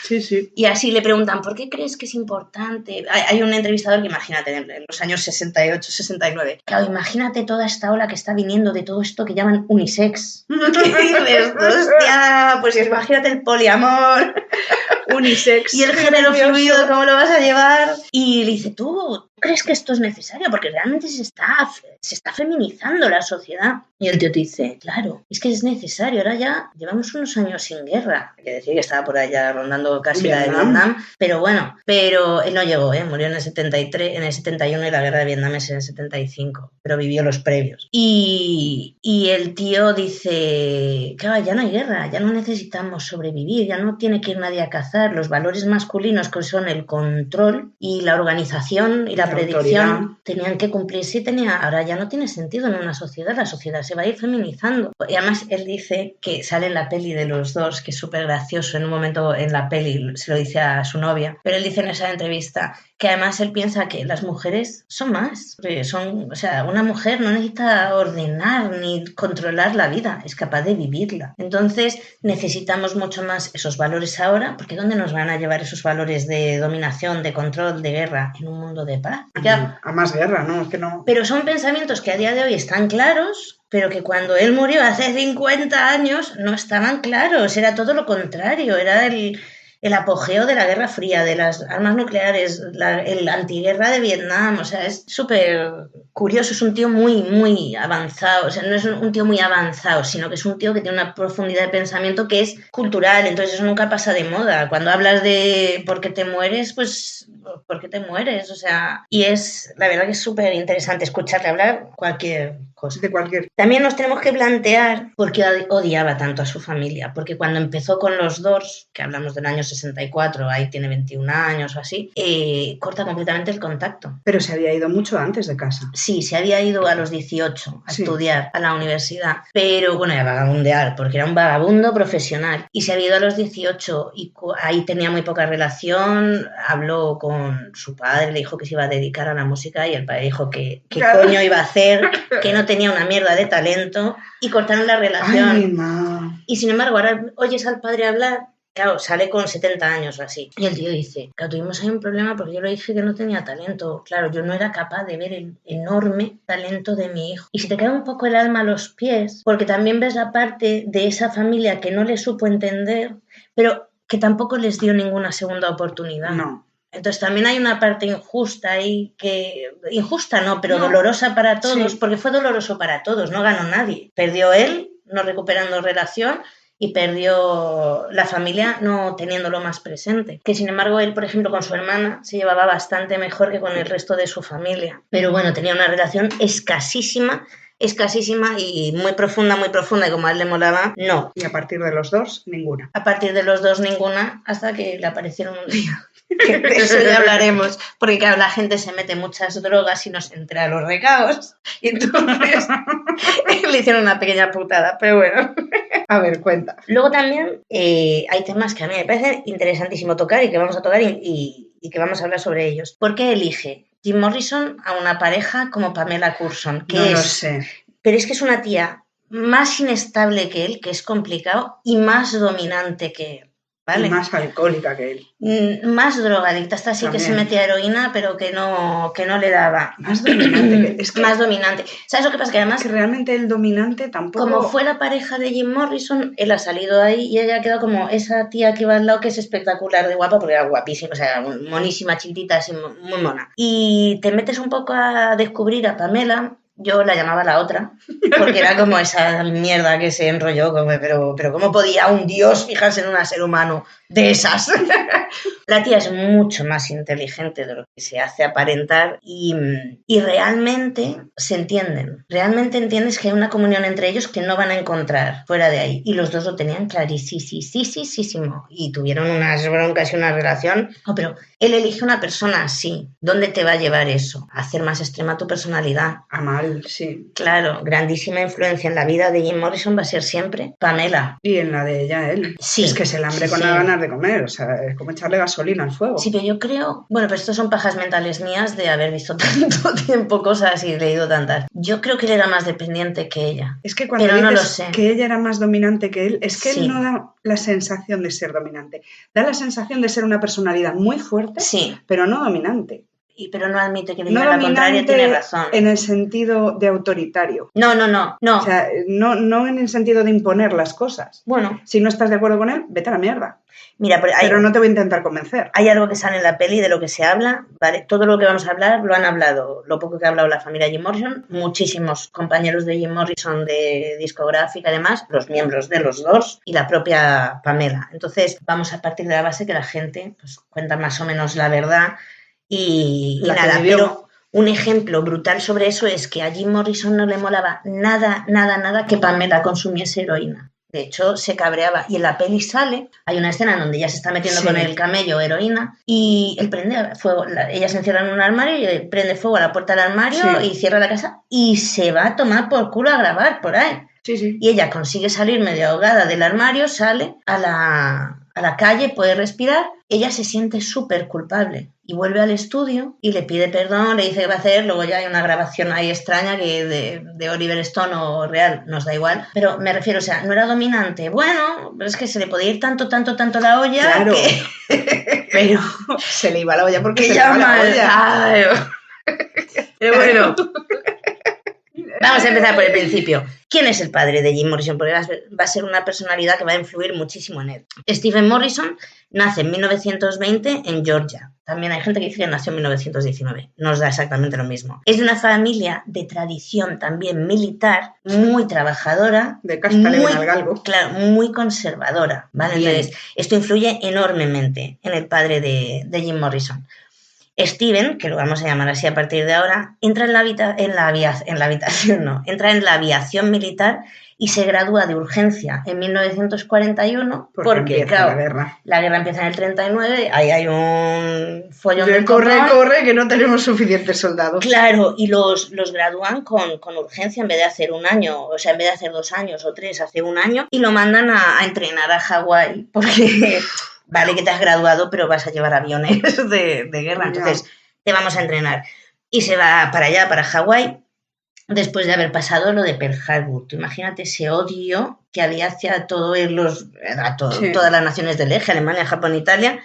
Sí, sí. Y así le preguntan, ¿por qué crees que es importante? Hay un entrevistador que imagínate, en los años 68, 69, claro, imagínate toda esta ola que está viniendo de todo esto que llaman unisex. ¿Qué dices? Hostia, pues imagínate el poliamor. Unisex. Y el género fluido, ¿cómo lo vas a llevar? Y le dice, ¿tú crees que esto es necesario? Porque realmente se está feminizando la sociedad. Y el tío te dice, claro, es que es necesario. Ahora ya llevamos unos años sin guerra. Hay que decir que estaba por allá rondando casi la de Vietnam. Pero bueno, pero él no llegó, murió en el 73, en el 71 y la guerra de Vietnam es en el 75. Pero vivió los previos. Y el tío dice, claro, ya no hay guerra, ya no necesitamos sobrevivir, ya no tiene que ir nadie a cazar. Los valores masculinos que son el control y la organización y la predicción autoridad. Tenían que cumplirse y ahora ya no tiene sentido en una sociedad, la sociedad se va a ir feminizando. Y además él dice que sale en la peli de los dos, que es súper gracioso, en un momento en la peli se lo dice a su novia, pero él dice en esa entrevista que además él piensa que las mujeres son más, o sea, una mujer no necesita ordenar ni controlar la vida, es capaz de vivirla. Entonces necesitamos mucho más esos valores ahora, porque ¿dónde nos van a llevar esos valores de dominación, de control, de guerra en un mundo de paz? A más guerra, ¿no? Es que no. Pero son pensamientos que a día de hoy están claros, pero que cuando él murió hace 50 años no estaban claros, era todo lo contrario, era el apogeo de la Guerra Fría, de las armas nucleares, el antiguerra de Vietnam, o sea, es súper curioso, es un tío muy, muy avanzado, o sea, no es un tío muy avanzado, sino que es un tío que tiene una profundidad de pensamiento que es cultural, entonces eso nunca pasa de moda. Cuando hablas de por qué te mueres, pues ¿por qué te mueres? O sea, y es, la verdad que es súper interesante escucharle hablar cualquier cosa. De cualquier. También nos tenemos que plantear por qué odiaba tanto a su familia, porque cuando empezó con los Doors, que hablamos del año 64, ahí tiene 21 años o así, corta completamente el contacto. Pero se había ido mucho antes de casa. Sí, se había ido a los 18 a estudiar a la universidad, pero bueno, a vagabundear, porque era un vagabundo profesional, y se había ido a los 18 y ahí tenía muy poca relación, habló con su padre, le dijo que se iba a dedicar a la música y el padre dijo que qué coño iba a hacer, que no tenía una mierda de talento y cortaron la relación. Ay, ma. Y sin embargo, ahora oyes al padre hablar, claro, sale con 70 años o así. Y el tío dice, claro, tuvimos ahí un problema porque yo le dije que no tenía talento. Claro, yo no era capaz de ver el enorme talento de mi hijo. Y si te cae un poco el alma a los pies, porque también ves la parte de esa familia que no le supo entender, pero que tampoco les dio ninguna segunda oportunidad. No. Entonces también hay una parte injusta ahí, injusta no, pero dolorosa para todos, sí. Porque fue doloroso para todos, no ganó nadie. Perdió él, no recuperando relación, y perdió la familia no teniéndolo más presente. Que sin embargo él, por ejemplo, con su hermana se llevaba bastante mejor que con el resto de su familia. Pero bueno, tenía una relación escasísima y muy profunda, y como a él le molaba, no. Y a partir de los dos, ninguna. A partir de los dos, ninguna, hasta que le aparecieron un día. Que de eso ya hablaremos, porque claro, la gente se mete muchas drogas y no se entera de los recados, y entonces le hicieron una pequeña putada, pero bueno. A ver, cuenta. Luego también hay temas que a mí me parecen interesantísimo tocar y que vamos a tocar y que vamos a hablar sobre ellos. ¿Por qué elige Jim Morrison a una pareja como Pamela Courson? No lo sé. Pero es que es una tía más inestable que él, que es complicado, y más dominante que él. ¿Vale? Y más alcohólica que él. Más drogadicta, esta sí también. Que se metía heroína, pero que no le daba. Más dominante. Es que más dominante. ¿Sabes lo que pasa? Que además... Que realmente el dominante tampoco... Como fue la pareja de Jim Morrison, él ha salido ahí y ella ha quedado como esa tía que va al lado, que es espectacular de guapa, porque era guapísima, o sea, monísima, chiltita, así, muy mona. Y te metes un poco a descubrir a Pamela. Yo la llamaba la otra, porque era como esa mierda que se enrolló, pero ¿cómo podía un dios fijarse en un ser humano de esas? La tía es mucho más inteligente de lo que se hace aparentar y realmente se entienden. Realmente entiendes que hay una comunión entre ellos que no van a encontrar fuera de ahí. Y los dos lo tenían clarísimo. Y tuvieron unas broncas y una relación. No, pero él elige una persona así. ¿Dónde te va a llevar eso? A hacer más extrema tu personalidad. A mal. Mal, sí. Claro, grandísima influencia en la vida de Jim Morrison va a ser siempre Pamela. Y en la de ella, él. Sí, es que es el hambre sí, con sí. las ganas de comer, o sea, es como echarle gasolina al fuego. Sí, pero yo creo, bueno, pero estos son pajas mentales mías de haber visto tanto tiempo cosas y leído tantas. Yo creo que él era más dependiente que ella. Es que cuando pero dices no lo sé. que ella era más dominante que él, es que Sí. él no da la sensación de ser dominante. Da la sensación de ser una personalidad muy fuerte, Sí, pero no dominante. pero no admite que le No diga la contraria, dominante tiene razón. en el sentido de autoritario. No. O sea, no en el sentido de imponer las cosas. Bueno, Si no estás de acuerdo con él, vete a la mierda. mira, Pero no te voy a intentar convencer. Hay algo que sale en la peli de lo que se habla, ¿vale? Todo lo que vamos a hablar lo han hablado, lo poco que ha hablado la familia Jim Morrison, muchísimos compañeros de Jim Morrison de discográfica, además, los miembros de los dos y la propia Pamela. Entonces, vamos a partir de la base que la gente pues, cuenta más o menos la verdad y nada, pero un ejemplo brutal sobre eso es que a Jim Morrison no le molaba nada que Pamela consumiese heroína. De hecho, se cabreaba. Y en la peli sale, hay una escena en donde ella se está metiendo con el camello heroína y él prende fuego. Ella se encierra en un armario y él prende fuego a la puerta del armario y cierra la casa y se va a tomar por culo a grabar por ahí. Sí. Y ella consigue salir medio ahogada del armario, sale a la calle, puede respirar. Ella se siente súper culpable y vuelve al estudio y le pide perdón, le dice que va a hacer, luego ya hay una grabación ahí extraña que de Oliver Stone o real, nos da igual, pero me refiero, o sea, no era dominante, bueno, pero es que se le podía ir tanto la olla, claro, que... pero se le iba la olla porque que se le iba la olla. Claro. Pero bueno, vamos a empezar por el principio. ¿Quién es el padre de Jim Morrison? Porque va a ser una personalidad que va a influir muchísimo en él. Stephen Morrison nace en 1920 en Georgia. También hay gente que dice que nació en 1919. Nos da exactamente lo mismo. Es de una familia de tradición también militar, muy trabajadora. De casta le viene al galgo. Claro, muy conservadora, ¿vale? Bien. Entonces, esto influye enormemente en el padre de Jim Morrison. Steven, que lo vamos a llamar así a partir de ahora, entra entra en la aviación militar y se gradúa de urgencia en 1941 porque claro, la guerra empieza en el 39, ahí hay un follón de corre, que no tenemos suficientes soldados. Claro, y los gradúan con urgencia en vez de hacer un año, o sea, en vez de hacer 2 años o 3, hace un año y lo mandan a entrenar a Hawái porque... Vale que te has graduado, pero vas a llevar aviones de guerra, entonces te vamos a entrenar. Y se va para allá, para Hawái, después de haber pasado lo de Pearl Harbor. Tú imagínate ese odio que había hacia todas las naciones del eje, Alemania, Japón, Italia,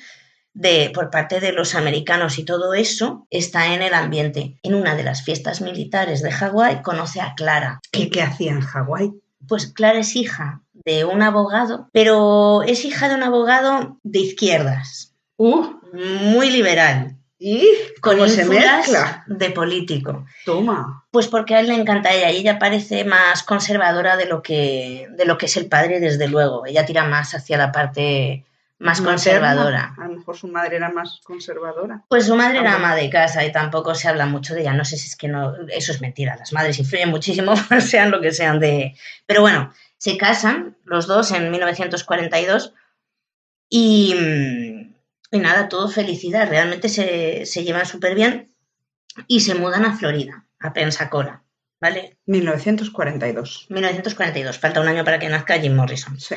por parte de los americanos, y todo eso está en el ambiente. En una de las fiestas militares de Hawái conoce a Clara. ¿Y qué hacía en Hawái? Pues Clara es hija de un abogado, pero es hija de un abogado de izquierdas. Muy liberal. ¿Y cómo se mezcla? De político. Toma. Pues porque a él le encanta a ella y ella parece más conservadora de lo que es el padre, desde luego. Ella tira más hacia la parte más conservadora. A lo mejor su madre era más conservadora. Pues su madre era ama de casa y tampoco se habla mucho de ella. No sé si es que no, eso es mentira. Las madres influyen muchísimo, sean lo que sean de... Pero bueno, se casan los dos en 1942 y nada, todo felicidad. Realmente se llevan súper bien y se mudan a Florida, a Pensacola, ¿vale? 1942. 1942, falta un año para que nazca Jim Morrison. Sí.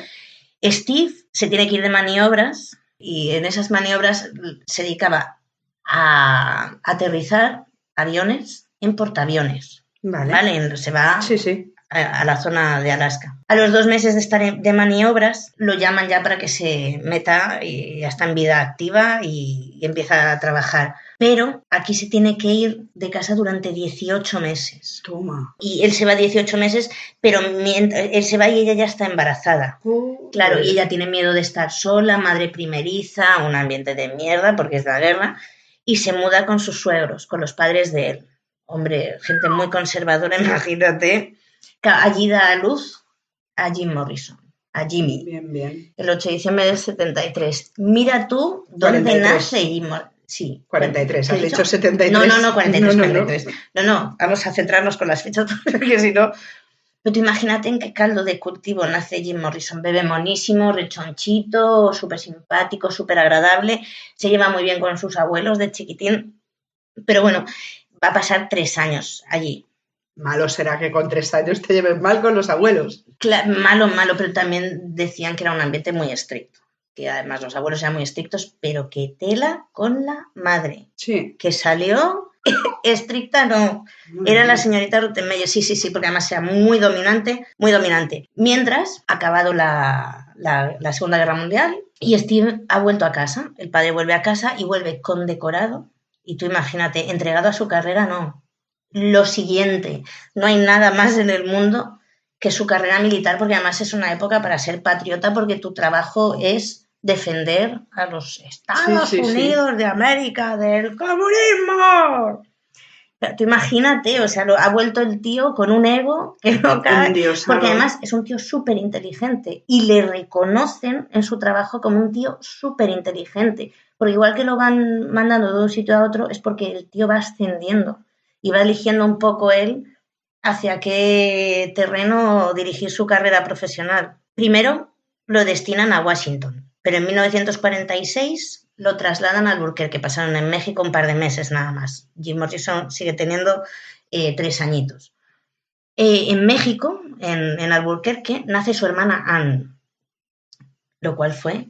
Steve se tiene que ir de maniobras y en esas maniobras se dedicaba a aterrizar aviones en portaaviones. Vale. Se va a la zona de Alaska. A los 2 meses de estar de maniobras lo llaman ya para que se meta y ya está en vida activa y empieza a trabajar. Pero aquí se tiene que ir de casa durante 18 meses. Toma. Y él se va 18 meses, pero él se va y ella ya está embarazada. Claro, y ella tiene miedo de estar sola, madre primeriza, un ambiente de mierda porque es la guerra, y se muda con sus suegros, con los padres de él. Hombre, gente muy conservadora, imagínate. Allí da a luz a Jim Morrison, a Jimmy. Bien. El 8 de diciembre del 73. Mira tú dónde 43. Nace Jim Morrison. Sí. 43, has dicho 73. No, 43. No, vamos a centrarnos con las fechas porque si no... Pero tú imagínate en qué caldo de cultivo nace Jim Morrison. Bebé monísimo, rechonchito, súper simpático, súper agradable. Se lleva muy bien con sus abuelos de chiquitín. Pero bueno, va a pasar 3 años allí. Malo será que con 3 años te lleves mal con los abuelos. Malo, pero también decían que era un ambiente muy estricto. Que además los abuelos eran muy estrictos, pero que tela con la madre. Sí. Que salió estricta, no. Era la señorita Rottenmeier, sí, porque además era muy dominante, muy dominante. Mientras, ha acabado la Segunda Guerra Mundial y Steve ha vuelto a casa. El padre vuelve a casa y vuelve condecorado. Y tú imagínate, entregado a su carrera, no. Lo siguiente, no hay nada más en el mundo que su carrera militar, porque además es una época para ser patriota, porque tu trabajo es defender a los Estados Unidos de América del comunismo. Pero tú imagínate, o sea, ha vuelto el tío con un ego que no cabe, porque además es un tío súper inteligente y le reconocen en su trabajo como un tío súper inteligente, porque igual que lo van mandando de un sitio a otro es porque el tío va ascendiendo y va eligiendo un poco él hacia qué terreno dirigir su carrera profesional. Primero lo destinan a Washington, pero en 1946 lo trasladan a Albuquerque, pasaron en México un par de meses nada más. Jim Morrison sigue teniendo 3 añitos. En México, en Albuquerque, nace su hermana Anne, lo cual fue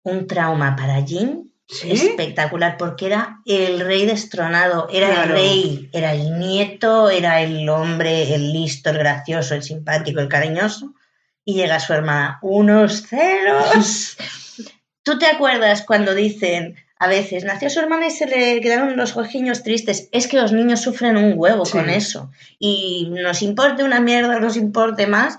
un trauma para Jim. ¿Sí? Espectacular, porque era el rey destronado, era el rey, era el nieto, era el hombre, el listo, el gracioso, el simpático, el cariñoso, y llega su hermana, unos ceros. ¿Tú te acuerdas cuando dicen, a veces, nació su hermana y se le quedaron los ojiños tristes? Es que los niños sufren un huevo con eso, y nos importe una mierda, nos importe más.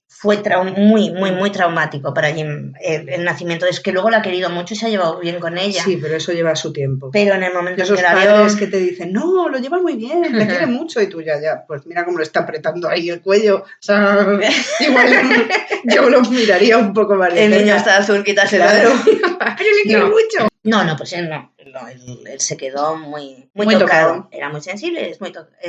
Fue muy traumático para Jim el nacimiento. Es que luego la ha querido mucho y se ha llevado bien con ella. Sí, pero eso lleva su tiempo. Pero en el momento esos que la padres que te dicen, no, lo lleva muy bien, te quiere mucho, y tú ya, pues mira cómo le está apretando ahí el cuello. O sea, igual yo lo miraría un poco más. El niño está azul, quítaselo. Claro. Pero le quiere mucho. No, pues él no. Él se quedó muy tocado. Era muy sensible,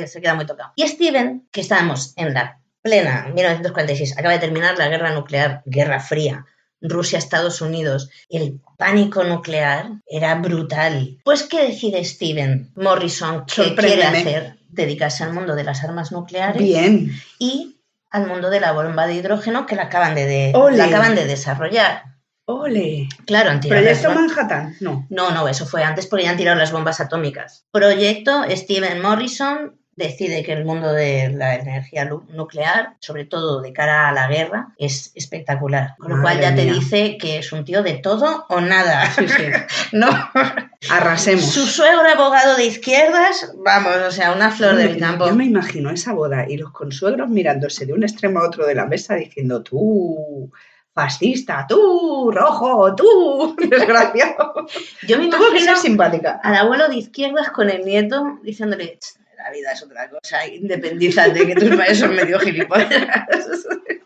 se queda muy tocado. Y Steven, que estábamos en la plena 1946, acaba de terminar la guerra nuclear, Guerra Fría, Rusia-Estados Unidos. El pánico nuclear era brutal. Pues, ¿qué decide Steven Morrison que quiere hacer? Dedicarse al mundo de las armas nucleares. Bien. Y al mundo de la bomba de hidrógeno que la acaban de desarrollar. ¡Ole! Claro, han tirado. ¿Proyecto Manhattan? No. No, eso fue antes porque ya han tirado las bombas atómicas. Proyecto Steven Morrison decide que el mundo de la energía nuclear, sobre todo de cara a la guerra, es espectacular. Con lo cual ya te dice que es un tío de todo o nada. Sí. No. Arrasemos. Su suegro abogado de izquierdas, vamos, o sea, una flor del campo. Yo me imagino esa boda y los consuegros mirándose de un extremo a otro de la mesa diciendo, tú, fascista, tú, rojo, tú, desgraciado. Yo me imagino que ser simpática. Al abuelo de izquierdas con el nieto diciéndole, la vida es otra cosa, independízate, que tus padres son medio gilipollas.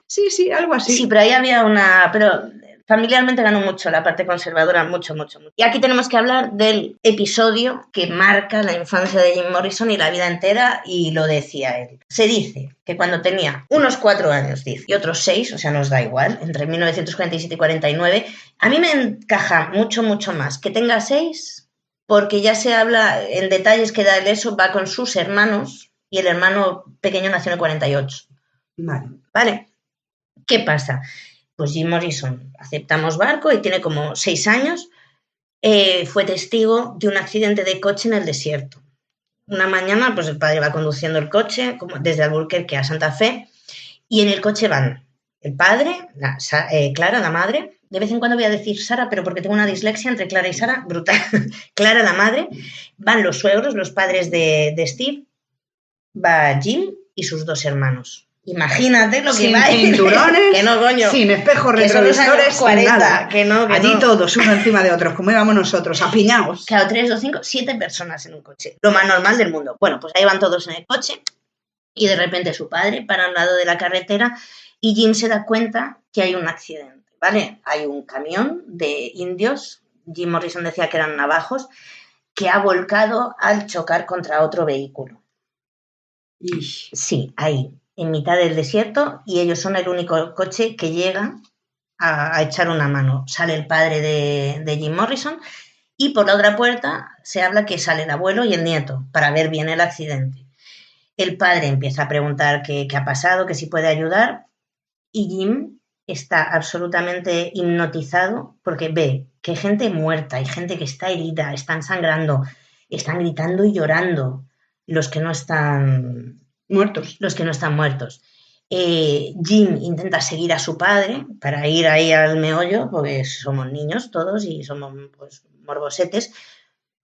Sí, algo así. Sí, pero ahí había pero familiarmente ganó mucho la parte conservadora, mucho. Y aquí tenemos que hablar del episodio que marca la infancia de Jim Morrison y la vida entera, y lo decía él. Se dice que cuando tenía unos 4 años, dice, y otros 6, o sea, nos da igual, entre 1947 y 49, a mí me encaja mucho más que tenga 6, porque ya se habla en detalles que da él eso, va con sus hermanos, y el hermano pequeño nació en el 48. Vale. ¿Qué pasa? Pues Jim Morrison, aceptamos barco, y tiene como 6 años, fue testigo de un accidente de coche en el desierto. Una mañana, pues el padre va conduciendo el coche desde Albuquerque a Santa Fe, y en el coche van el padre, Clara, la madre. De vez en cuando voy a decir Sara, pero porque tengo una dislexia entre Clara y Sara, brutal. Clara, la madre, van los suegros, los padres de Steve, va Jim y sus 2 hermanos. Imagínate lo que sin va a ir. Cinturones, que no, coño. Sin espejos retrovisores, 40, nada. Que no. Allí todos, uno encima de otros, como íbamos nosotros, apiñados. Claro, 3, 2, 5, 7 personas en un coche. Lo más normal del mundo. Bueno, pues ahí van todos en el coche, y de repente su padre para al lado de la carretera, y Jim se da cuenta que hay un accidente. ¿Vale? Hay un camión de indios, Jim Morrison decía que eran navajos, que ha volcado al chocar contra otro vehículo. Sí, ahí, en mitad del desierto, y ellos son el único coche que llega a echar una mano. Sale el padre de Jim Morrison, y por la otra puerta se habla que sale el abuelo y el nieto para ver bien el accidente. El padre empieza a preguntar qué ha pasado, que si puede ayudar, y Jim está absolutamente hipnotizado porque ve que hay gente muerta, hay gente que está herida, están sangrando, están gritando y llorando los que no están muertos. Jim intenta seguir a su padre para ir ahí al meollo, porque somos niños todos y somos pues, morbosetes,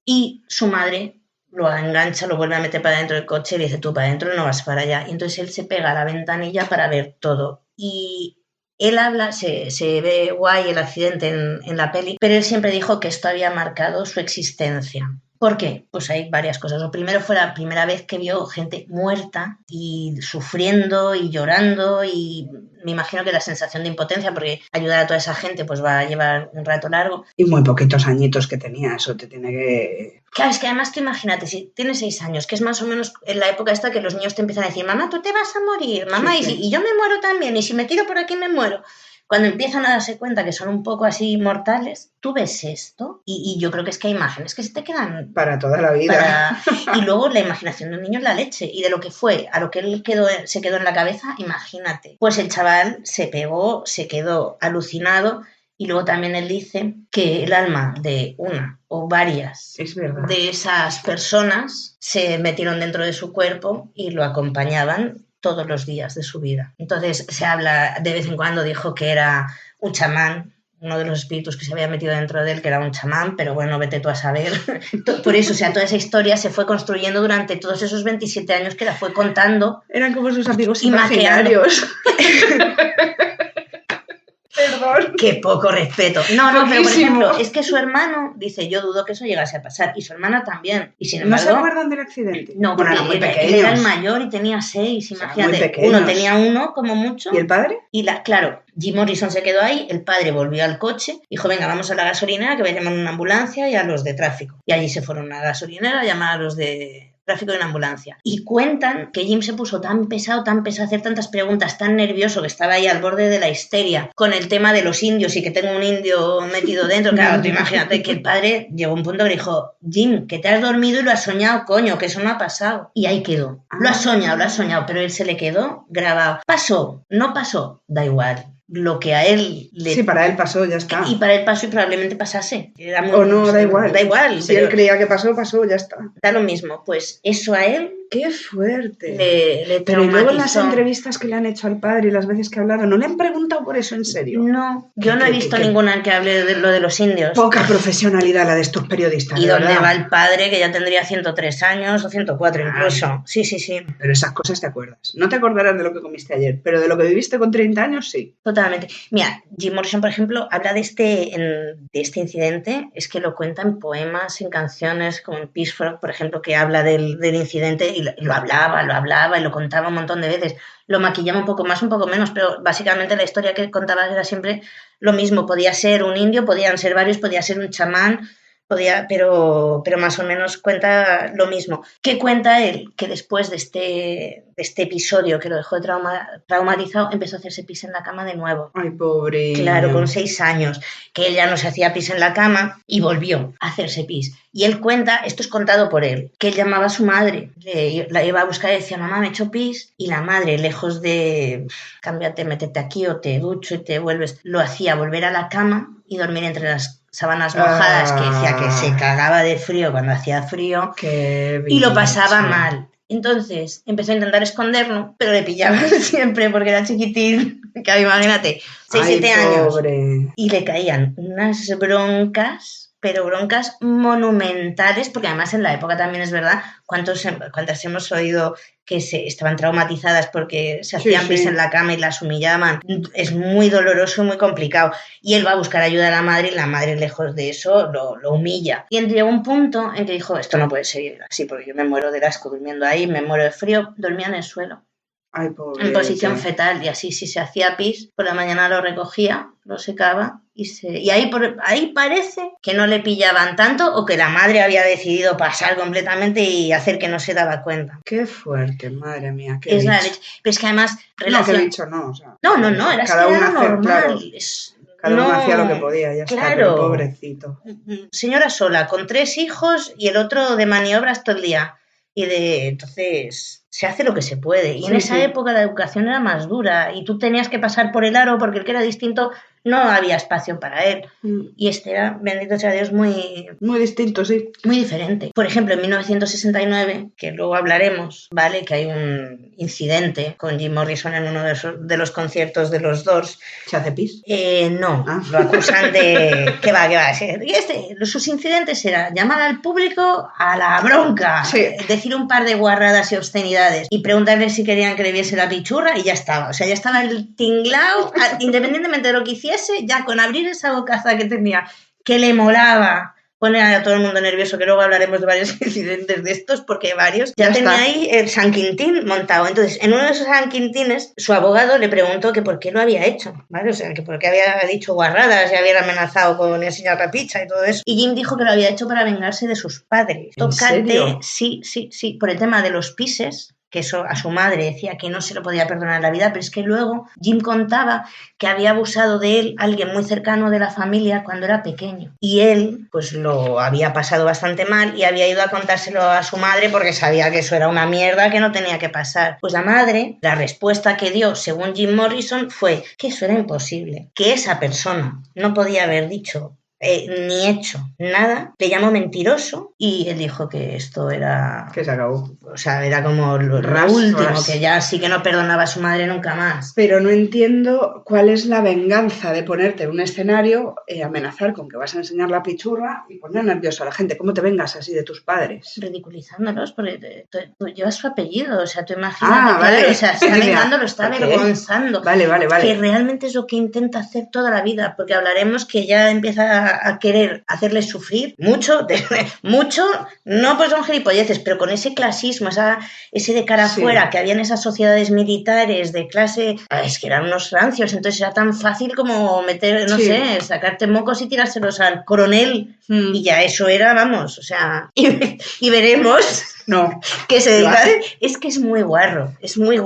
y su madre lo engancha, lo vuelve a meter para dentro del coche y le dice, tú para adentro no vas para allá. Y entonces él se pega a la ventanilla para ver todo. Y él habla, se ve guay el accidente en la peli, pero él siempre dijo que esto había marcado su existencia. ¿Por qué? Pues hay varias cosas. Lo primero fue la primera vez que vio gente muerta y sufriendo y llorando, y me imagino que la sensación de impotencia, porque ayudar a toda esa gente pues va a llevar un rato largo. Y muy poquitos añitos que tenía, eso te tiene que... Claro, es que además tú imagínate, si tienes 6 años, que es más o menos en la época esta que los niños te empiezan a decir, mamá, tú te vas a morir, mamá, Sí. Y yo me muero también, y si me tiro por aquí me muero. Cuando empiezan a darse cuenta que son un poco así mortales, tú ves esto y yo creo que es que hay imágenes que se te quedan... Para toda la vida. Y luego la imaginación de un niño es la leche. Y de lo que fue a lo que él se quedó en la cabeza, imagínate. Pues el chaval se pegó, se quedó alucinado, y luego también él dice que el alma de una o varias de esas personas se metieron dentro de su cuerpo y lo acompañaban todos los días de su vida. Entonces se habla, de vez en cuando dijo que era un chamán, uno de los espíritus que se había metido dentro de él, que era un chamán, pero bueno, vete tú a saber. Por eso, o sea, toda esa historia se fue construyendo durante todos esos 27 años que la fue contando. Eran como sus amigos imaginarios. Perdón. Qué poco respeto. No, pero por ejemplo, es que su hermano dice, yo dudo que eso llegase a pasar, y su hermana también. Y sin embargo, ¿no se acuerdan del accidente? No, porque bueno, él era el mayor y tenía 6, imagínate. Uno tenía 1 como mucho. ¿Y el padre? Claro, Jim Morrison se quedó ahí, el padre volvió al coche, dijo, venga, vamos a la gasolinera, que voy a llamar una ambulancia y a los de tráfico. Y allí se fueron a la gasolinera a llamar a los de tráfico de una ambulancia. Y cuentan que Jim se puso tan pesado, a hacer tantas preguntas, tan nervioso, que estaba ahí al borde de la histeria con el tema de los indios y que tengo un indio metido dentro. Claro, tú imagínate que el padre llegó a un punto que le dijo, Jim, que te has dormido y lo has soñado, coño, que eso no ha pasado. Y ahí quedó. Lo has soñado, pero él se le quedó grabado. ¿Pasó? ¿No pasó? Da igual. Lo que a él le... Sí, para él pasó, ya está. Y para él pasó y probablemente pasase. O no, da igual. Da igual. Si él creía que pasó, ya está. Da lo mismo. Pues eso a él... ¡Qué fuerte! Le pero luego en las entrevistas que le han hecho al padre y las veces que ha hablado, ¿no le han preguntado por eso en serio? No, yo no he visto ninguna que hable de lo de los indios. Poca profesionalidad la de estos periodistas. ¿Y dónde va el padre, que ya tendría 103 años o 104 incluso? Sí. Pero esas cosas te acuerdas. No te acordarás de lo que comiste ayer, pero de lo que viviste con 30 años, sí. Totalmente. Mira, Jim Morrison, por ejemplo, habla de este incidente, es que lo cuenta en poemas, en canciones, como en Peace Frog, por ejemplo, que habla del incidente y lo hablaba y lo contaba un montón de veces. Lo maquillaba un poco más, un poco menos, pero básicamente la historia que contaba era siempre lo mismo. Podía ser un indio, podían ser varios, podía ser un chamán, pero más o menos cuenta lo mismo. ¿Qué cuenta él? Que después de este episodio que lo dejó traumatizado, empezó a hacerse pis en la cama de nuevo. Ay, pobre. Claro, con 6 años, que él ya no se hacía pis en la cama y volvió a hacerse pis. Y él cuenta, esto es contado por él, que él llamaba a su madre, la iba a buscar y decía, mamá, me he hecho pis, y la madre, lejos de cámbiate, métete aquí o te ducho y te vuelves, lo hacía volver a la cama y dormir entre las sábanas mojadas, que decía que se cagaba de frío cuando hacía frío y lo pasaba mal. Entonces empezó a intentar esconderlo, pero le pillaban siempre porque era chiquitín. Claro, imagínate, 6-7 años. Y le caían unas broncas, pero broncas monumentales, porque además en la época también es verdad, cuántas hemos oído que estaban traumatizadas porque se hacían pis en la cama y las humillaban. Es muy doloroso y muy complicado. Y él va a buscar ayuda a la madre y la madre, lejos de eso, lo humilla. Y llegó un punto en que dijo, esto no puede seguir así, porque yo me muero del asco durmiendo ahí, me muero de frío. Dormía en el suelo. Ay, pobre, en posición fetal, y así si se hacía pis, por la mañana lo recogía, lo secaba y ahí parece que no le pillaban tanto, o que la madre había decidido pasar completamente y hacer que no se daba cuenta. Qué fuerte, madre mía, qué es la leche. Pero es que además no, que bicho no, o sea, no, era cada uno normal. Claro, cada uno hacía lo que podía, ya está, pero pobrecito. Señora sola, con 3 hijos y el otro de maniobras todo el día. Entonces se hace lo que se puede. Y Sí, en esa sí. época la educación era más dura y tú tenías que pasar por el aro porque el que era distinto no había espacio para él. Y este era, bendito sea Dios, muy distinto, sí. muy diferente. Por ejemplo, en 1969, que luego hablaremos, ¿vale? Que hay un incidente con Jim Morrison en uno de los conciertos de los Doors. ¿Se hace pis? No, lo acusan de... ¿Qué va? Y sus incidentes era llamar al público a la bronca, decir un par de guarradas y obscenidades y preguntarles si querían que le viese la pichurra y ya estaba. O sea, ya estaba el tinglao, independientemente de lo que hiciese, ya con abrir esa bocaza que tenía, que le molaba poner a todo el mundo nervioso, que luego hablaremos de varios incidentes de estos, porque varios, ya tenía ahí el San Quintín montado. Entonces, en uno de esos San Quintines, su abogado le preguntó que por qué lo había hecho, ¿vale? O sea, que por qué había dicho guarradas y había amenazado con enseñar la pizza y todo eso. Y Jim dijo que lo había hecho para vengarse de sus padres. ¿En serio? Sí, por el tema de los pises, que eso a su madre decía que no se lo podía perdonar en la vida, pero es que luego Jim contaba que había abusado de él alguien muy cercano de la familia cuando era pequeño. Y él, pues lo había pasado bastante mal y había ido a contárselo a su madre porque sabía que eso era una mierda que no tenía que pasar. Pues la madre, la respuesta que dio, según Jim Morrison, fue que eso era imposible, que esa persona no podía haber dicho ni hecho nada, le llamó mentiroso y él dijo que esto era... Que se acabó. O sea, era como lo último, que ya sí que no perdonaba a su madre nunca más. Pero no entiendo cuál es la venganza de ponerte en un escenario, amenazar con que vas a enseñar la pichurra y poner nervioso a la gente. ¿Cómo te vengas así de tus padres? Ridiculizándolos, porque tú llevas su apellido, o sea, tú imagínate, vale. Claro, o sea, está vengando, lo está avergonzando. Vale. Que realmente es lo que intenta hacer toda la vida, porque hablaremos que ya empieza a querer hacerles sufrir mucho, no pues son gilipolleces, pero con ese clasismo, ese de cara afuera que había en esas sociedades militares de clase, es que eran unos rancios, entonces era tan fácil como meter, no sé, sacarte mocos y tirárselos al coronel, y ya eso era, vamos, o sea, y veremos... No. Que se dedica, es que es muy guarro, es muy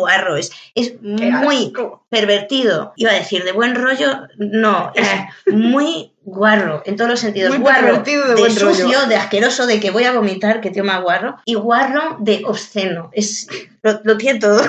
muy pervertido. Iba a decir, de buen rollo, no, es muy guarro, en todos los sentidos. Muy guarro pervertido de buen sucio, rollo. de asqueroso, de que voy a vomitar, que tío más guarro, y guarro de obsceno. Lo tiene todo.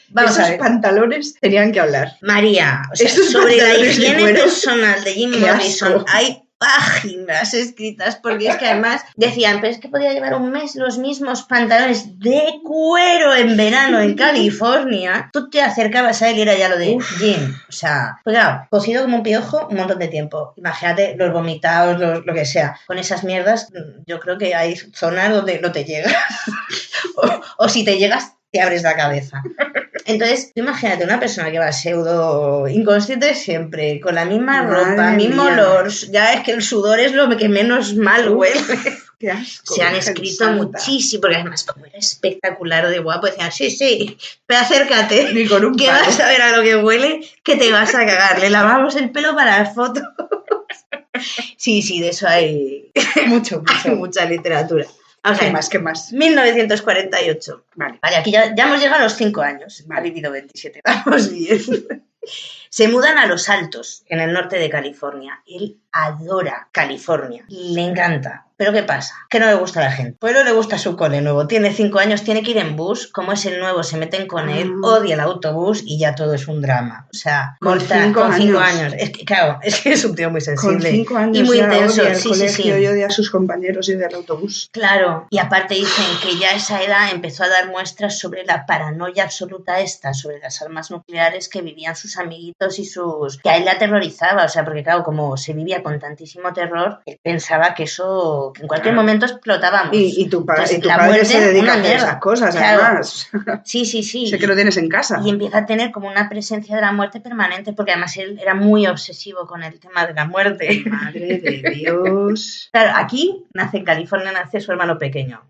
Vamos Esos a ver. pantalones tenían que hablar. María, o sea, sobre la higiene personal de Jim Morrison hay páginas escritas, porque es que además decían, pero es que podía llevar un mes los mismos pantalones de cuero en verano en California. Tú te acercabas a él y era ya lo de Jim, o sea, pues claro, cocido como un piojo un montón de tiempo. Imagínate los vomitados, lo que sea. Con esas mierdas, yo creo que hay zonas donde no te llegas. o si te llegas, te abres la cabeza. Entonces, tú imagínate una persona que va pseudo inconsciente siempre, con la misma ropa, mismo olor, ya es que el sudor es lo que menos mal huele. Qué asco, se han escrito muchísimo, porque además como era espectacular de guapo, decían, sí, pero acércate, ni con un que palo. vas a ver a lo que huele, que te vas a cagar, le lavamos el pelo para las fotos. Sí, de eso hay mucha literatura. O sea, ¿Qué más? 1948. Vale, aquí ya hemos llegado a los 5 años. Ha vivido 27. Vamos bien. Se mudan a Los Altos, en el norte de California. Él adora California. Le encanta. ¿Pero qué pasa? Que no le gusta a la gente. Pues no le gusta su cole nuevo. Tiene 5 años, tiene que ir en bus. Como es el nuevo, se meten con él, odia el autobús y ya todo es un drama. O sea, con 5 años. Es que, claro, es un tío muy sensible. Con 5 años y muy ya intenso. Odia el colegio y odia a sus compañeros y odia el autobús. Claro. Y aparte dicen que ya a esa edad empezó a dar muestras sobre la paranoia absoluta sobre las armas nucleares que vivían sus amiguitos y que a él le aterrorizaba. O sea, porque claro, como se vivía con tantísimo terror, él pensaba que eso, que en cualquier momento explotábamos. Y tu padre se dedica a hacer esas cosas, claro. Además. Sí. Sé que lo tienes en casa. Y empieza a tener como una presencia de la muerte permanente, porque además él era muy obsesivo con el tema de la muerte. Madre de Dios. Claro, aquí en California nace su hermano pequeño,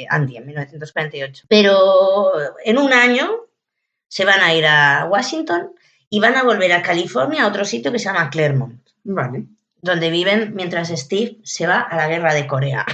Andy, en 1948. Pero en un año se van a ir a Washington y van a volver a California, a otro sitio que se llama Claremont. Vale. Donde viven mientras Steve se va a la guerra de Corea.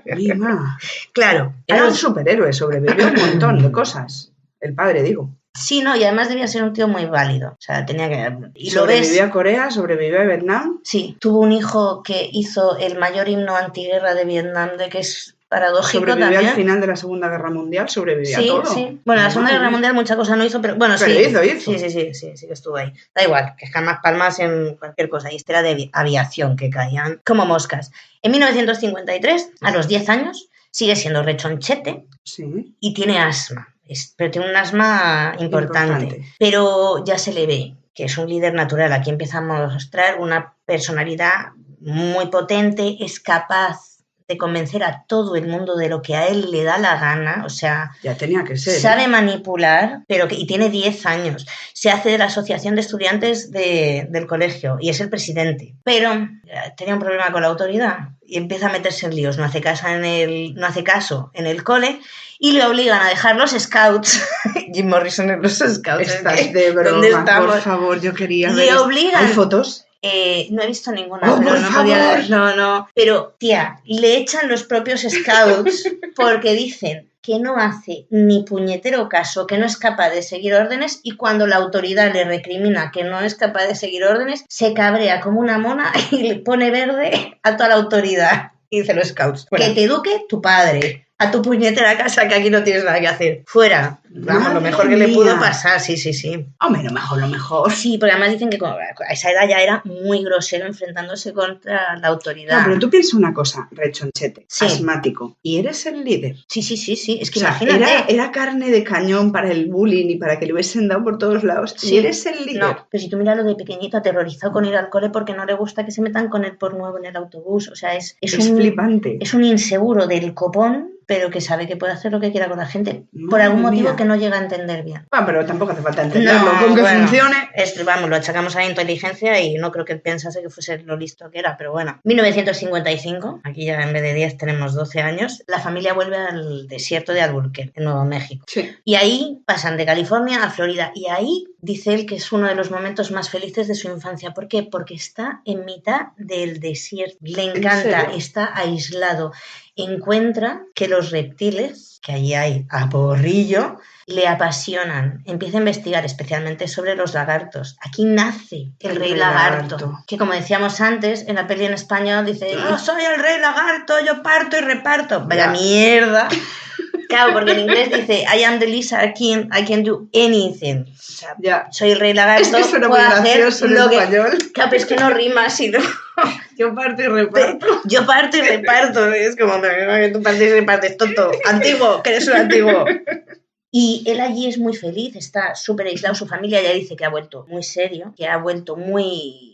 Mima. Claro. Era un superhéroe, sobrevivió un montón de cosas. El padre, digo. Sí, no, y además debía ser un tío muy válido. O sea, tenía que... ¿Y sobrevivió a Corea? ¿Sobrevivió a Vietnam? Sí. Tuvo un hijo que hizo el mayor himno antiguerra de Vietnam, que es paradójico Sobrevivió también. al final de la Segunda Guerra Mundial, sobrevivió a todo. Sí. Bueno, la Segunda Guerra Mundial mucha cosa no hizo, pero bueno, pero sí. hizo. Sí, que estuvo ahí. Da igual, que jamás palmas en cualquier cosa. Y este era de aviación, que caían como moscas. En 1953, a los 10 años, sigue siendo rechonchete y tiene asma. Pero tiene un asma importante. Pero ya se le ve que es un líder natural. Aquí empieza a mostrar una personalidad muy potente, es capaz de convencer a todo el mundo de lo que a él le da la gana, o sea, ya tenía que ser, sabe manipular, y tiene 10 años, se hace de la asociación de estudiantes del colegio y es el presidente, pero tenía un problema con la autoridad y empieza a meterse en líos, no hace caso en el cole y le obligan a dejar los scouts. Jim Morrison en los scouts. Estás de broma, ¿dónde estamos? Por favor, yo quería ver. Le obligan. ¿Hay fotos? No he visto ninguna, pero no podía. No. Pero, tía, le echan los propios scouts porque dicen que no hace ni puñetero caso, que no es capaz de seguir órdenes y cuando la autoridad le recrimina que no es capaz de seguir órdenes, se cabrea como una mona y le pone verde a toda la autoridad. Y dice los scouts, que te eduque tu padre. A tu puñetera casa, que aquí no tienes nada que hacer. Fuera. Vamos, lo mejor que le pudo pasar, sí. Hombre, lo mejor. Sí, porque además dicen que a esa edad ya era muy grosero enfrentándose contra la autoridad. No, pero tú piensas una cosa, rechonchete, asmático, y eres el líder. Sí. Es que imagínate. Era carne de cañón para el bullying y para que le hubiesen dado por todos lados. Sí. Y eres el líder. No, pero si tú miras lo de pequeñito, aterrorizado con ir al cole porque no le gusta que se metan con él por nuevo en el autobús. O sea, es flipante. Es un inseguro del copón, pero que sabe que puede hacer lo que quiera con la gente. Por algún motivo que no llega a entender bien. Pero tampoco hace falta entenderlo. Con que funcione. Lo achacamos a inteligencia y no creo que él pensase que fuese lo listo que era, pero bueno. 1955, aquí ya en vez de 10 tenemos 12 años, la familia vuelve al desierto de Albuquerque, en Nuevo México. Sí. Y ahí pasan de California a Florida. Y ahí dice él que es uno de los momentos más felices de su infancia. ¿Por qué? Porque está en mitad del desierto. Le encanta, está aislado. Encuentra que los reptiles, que allí hay a porrillo, le apasionan. Empieza a investigar especialmente sobre los lagartos. Aquí nace el rey lagarto, que como decíamos antes, en la peli en español dice yo soy el rey lagarto, yo parto y reparto. Vaya mierda. Claro, porque en inglés dice I am the lizard king, I can do anything. O sea, soy el rey lagarto, es que puedo hacer lo que... Español. Claro, pero es que no rima, sino... Yo parto y reparto. Yo parto y reparto. Es como que tú partes y repartes, tonto. Antiguo, que eres un antiguo. Y él allí es muy feliz, está súper aislado. Su familia ya dice que ha vuelto muy serio, que ha vuelto muy,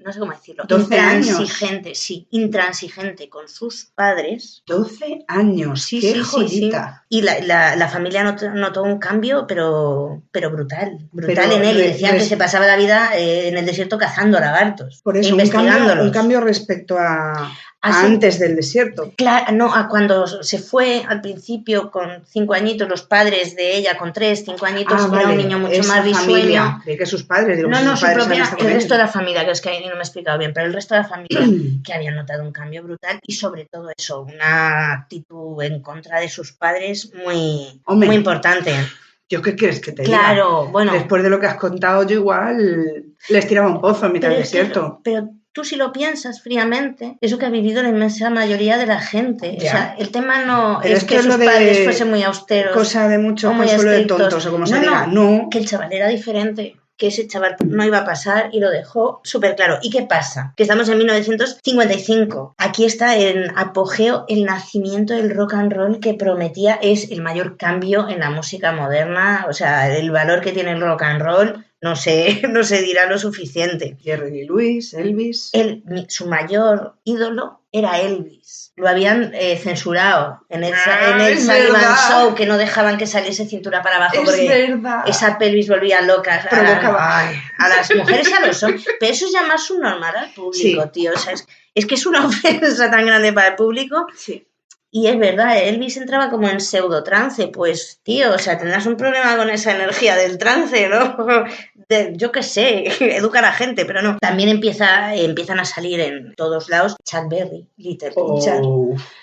no sé cómo decirlo, 12 intransigente, años. Sí, intransigente con sus padres. 12 años, qué joyita. Sí. Y la familia notó un cambio, pero brutal en él. Y decían que se pasaba la vida en el desierto cazando lagartos, por eso, investigándolos. Un cambio respecto a antes del desierto. Claro, no, a cuando se fue al principio con 5 añitos, los padres de ella con 3, 5 añitos, era un niño mucho más risueño. Creí que sus padres, digo, no, su propia, el resto de la familia, que es que ahí no me he explicado bien, pero el resto de la familia que había notado un cambio brutal y sobre todo eso, una actitud en contra de sus padres muy importante. ¿Yo qué quieres que te diga? Claro, bueno. Después de lo que has contado, yo igual les tiraba un pozo en mitad del desierto. Pero tú si lo piensas fríamente, eso que ha vivido la inmensa mayoría de la gente. Ya. O sea, el tema no pero es que sus padres fuesen muy austeros. Cosa de mucho consuelo de tontos o como se diga. No, que el chaval era diferente. Que ese chaval no iba a pasar y lo dejó súper claro. ¿Y qué pasa? Que estamos en 1955. Aquí está en apogeo el nacimiento del rock and roll que prometía es el mayor cambio en la música moderna. O sea, el valor que tiene el rock and roll no se dirá lo suficiente. Jerry Lee Lewis, Elvis. Su mayor ídolo era Elvis. Lo habían censurado en el Sullivan Show, que no dejaban que saliese cintura para abajo porque esa pelvis volvía loca a las mujeres y a los hombres. Pero eso es llamar subnormal al público, tío. O sea, es que es una ofensa tan grande para el público. Sí. Y es verdad, Elvis entraba como en pseudotrance, pues tío, o sea, tendrás un problema con esa energía del trance, ¿no? Yo qué sé, educar a la gente, pero no. También empiezan a salir en todos lados Chuck Berry, Little Richard.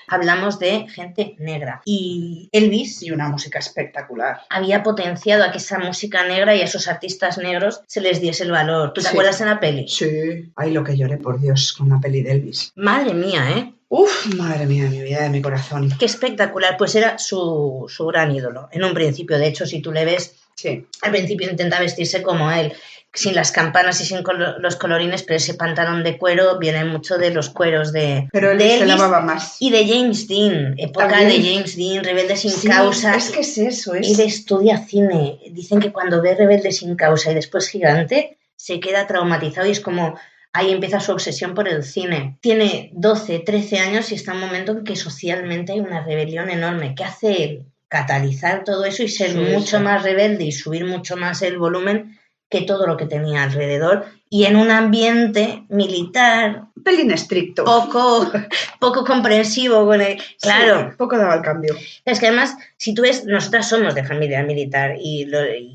Hablamos de gente negra. Y Elvis... Y una música espectacular. Había potenciado a que esa música negra y a esos artistas negros se les diese el valor. ¿Tú te acuerdas de la peli? Sí. Ay, lo que lloré, por Dios, con la peli de Elvis. Madre mía, ¿eh? Uf, madre mía de mi vida, de mi corazón. Qué espectacular, pues era su gran ídolo. En un principio, de hecho, si tú le ves, Sí. al principio intenta vestirse como él, sin las campanas y sin los colorines, pero ese pantalón de cuero viene mucho de los cueros Pero él de se Elvis lavaba más. y de James Dean, época También. de James Dean, Rebelde sin Sí, causa. es que es eso. Él estudia cine. Dicen que cuando ve Rebelde sin causa y después Gigante, se queda traumatizado y es como... Ahí empieza su obsesión por el cine. Tiene 12, 13 años y está en un momento en que socialmente hay una rebelión enorme. ¿Qué hace él? Catalizar todo eso y ser mucho más rebelde y subir mucho más el volumen que todo lo que tenía alrededor. Y en un ambiente militar... Un pelín estricto. Poco comprensivo con él. Claro. Sí, poco daba el cambio. Es que además, si tú ves, nosotras somos de familia militar y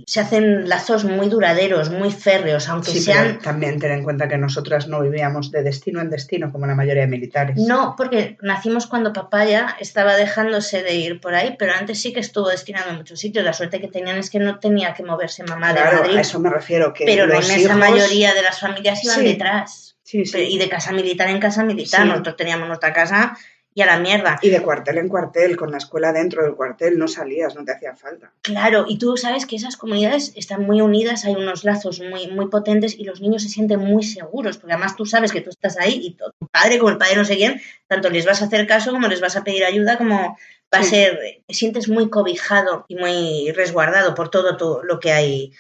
se hacen lazos muy duraderos, muy férreos, aunque Sí, sean... pero también ten en cuenta que nosotras no vivíamos de destino en destino como la mayoría de militares. No, porque nacimos cuando papá ya estaba dejándose de ir por ahí, pero antes sí que estuvo destinado en muchos sitios. La suerte que tenían es que no tenía que moverse mamá de Madrid. A eso me refiero. Que pero la los inmensa hijos... mayoría de las familias iban detrás. Sí. Y de casa militar en casa militar. Sí. Nosotros teníamos nuestra casa y a la mierda. Y de cuartel en cuartel, con la escuela dentro del cuartel, no salías, no te hacía falta. Claro, y tú sabes que esas comunidades están muy unidas, hay unos lazos muy, muy potentes y los niños se sienten muy seguros, porque además tú sabes que tú estás ahí y tu padre como el padre no sé quién, tanto les vas a hacer caso como les vas a pedir ayuda, como va a ser, te sientes muy cobijado y muy resguardado por todo lo que hay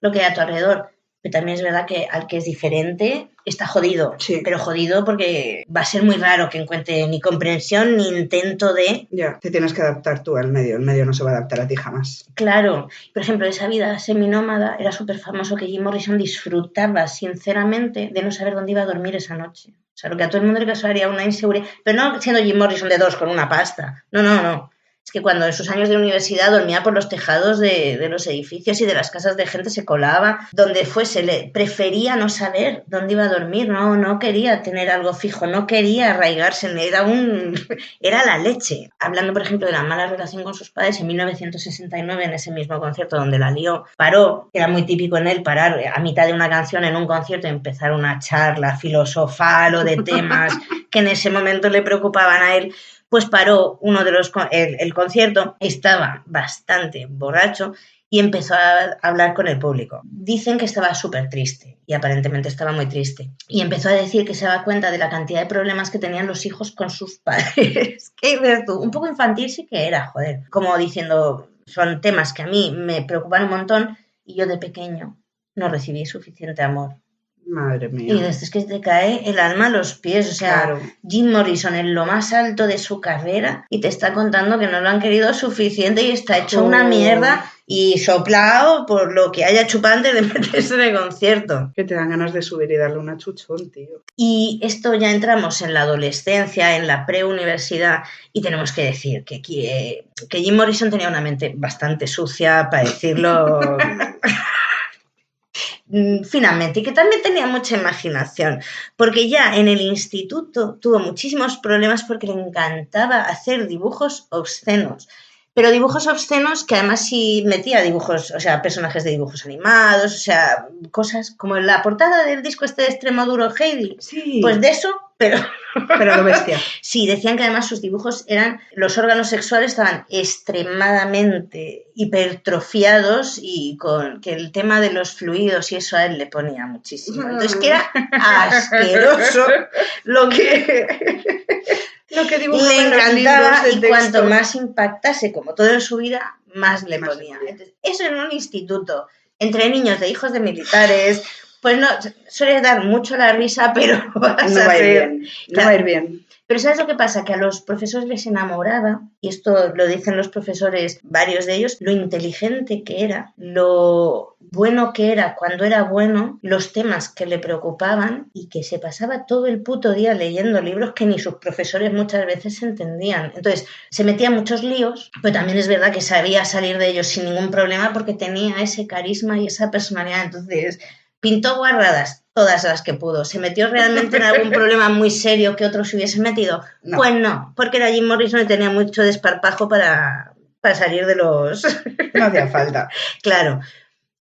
a tu alrededor. Pero también es verdad que al que es diferente está jodido, pero jodido porque va a ser muy raro que encuentre ni comprensión ni intento de... Ya, te tienes que adaptar tú al medio, el medio no se va a adaptar a ti jamás. Claro, por ejemplo, esa vida seminómada era súper famoso que Jim Morrison disfrutaba sinceramente de no saber dónde iba a dormir esa noche. O sea, lo que a todo el mundo le causaría una inseguridad, pero no siendo Jim Morrison de 2 con una pasta, no. Es que cuando en sus años de universidad dormía por los tejados de los edificios y de las casas de gente, se colaba donde fuese, le prefería no saber dónde iba a dormir, no quería tener algo fijo, no quería arraigarse, era la leche. Hablando, por ejemplo, de la mala relación con sus padres, en 1969, en ese mismo concierto donde la lió, paró, era muy típico en él parar a mitad de una canción en un concierto y empezar una charla filosofal o de temas que en ese momento le preocupaban a él. Pues paró el concierto, estaba bastante borracho y empezó a hablar con el público. Dicen que estaba súper triste y aparentemente estaba muy triste. Y empezó a decir que se daba cuenta de la cantidad de problemas que tenían los hijos con sus padres. ¿Qué dices tú? Un poco infantil sí que era, joder. Como diciendo, son temas que a mí me preocupan un montón y yo de pequeño no recibí suficiente amor. Madre mía. Y desde que te cae el alma a los pies, o sea, claro. Jim Morrison en lo más alto de su carrera y te está contando que no lo han querido suficiente y está hecho una mierda y soplado por lo que haya chupado antes de meterse en el concierto. Que te dan ganas de subir y darle una chuchón, tío. Y esto ya entramos en la adolescencia, en la preuniversidad y tenemos que decir que Jim Morrison tenía una mente bastante sucia, para decirlo... finalmente, y que también tenía mucha imaginación, porque ya en el instituto tuvo muchísimos problemas porque le encantaba hacer dibujos obscenos, pero dibujos obscenos que además sí metía dibujos, o sea, personajes de dibujos animados, o sea, cosas como en la portada del disco este de Extremoduro Heidi, sí. Pues de eso, pero lo bestia. Sí, decían que además sus dibujos los órganos sexuales estaban extremadamente hipertrofiados y que el tema de los fluidos y eso a él le ponía muchísimo. Entonces que era asqueroso lo que le encantaba y cuanto más impactase, como todo en su vida, más le ponía. Entonces, eso en un instituto, entre niños de hijos de militares... Pues no, suele dar mucho la risa, pero no va a ir bien. Pero ¿sabes lo que pasa? Que a los profesores les enamoraba, y esto lo dicen los profesores, varios de ellos, lo inteligente que era, lo bueno que era cuando era bueno, los temas que le preocupaban y que se pasaba todo el puto día leyendo libros que ni sus profesores muchas veces entendían. Entonces, se metía en muchos líos, pero también es verdad que sabía salir de ellos sin ningún problema porque tenía ese carisma y esa personalidad. Entonces... pintó guarradas, todas las que pudo. ¿Se metió realmente en algún problema muy serio que otros se hubiesen metido? No. Pues no, porque era Jim Morrison y tenía mucho desparpajo para salir de los... No hacía falta. Claro.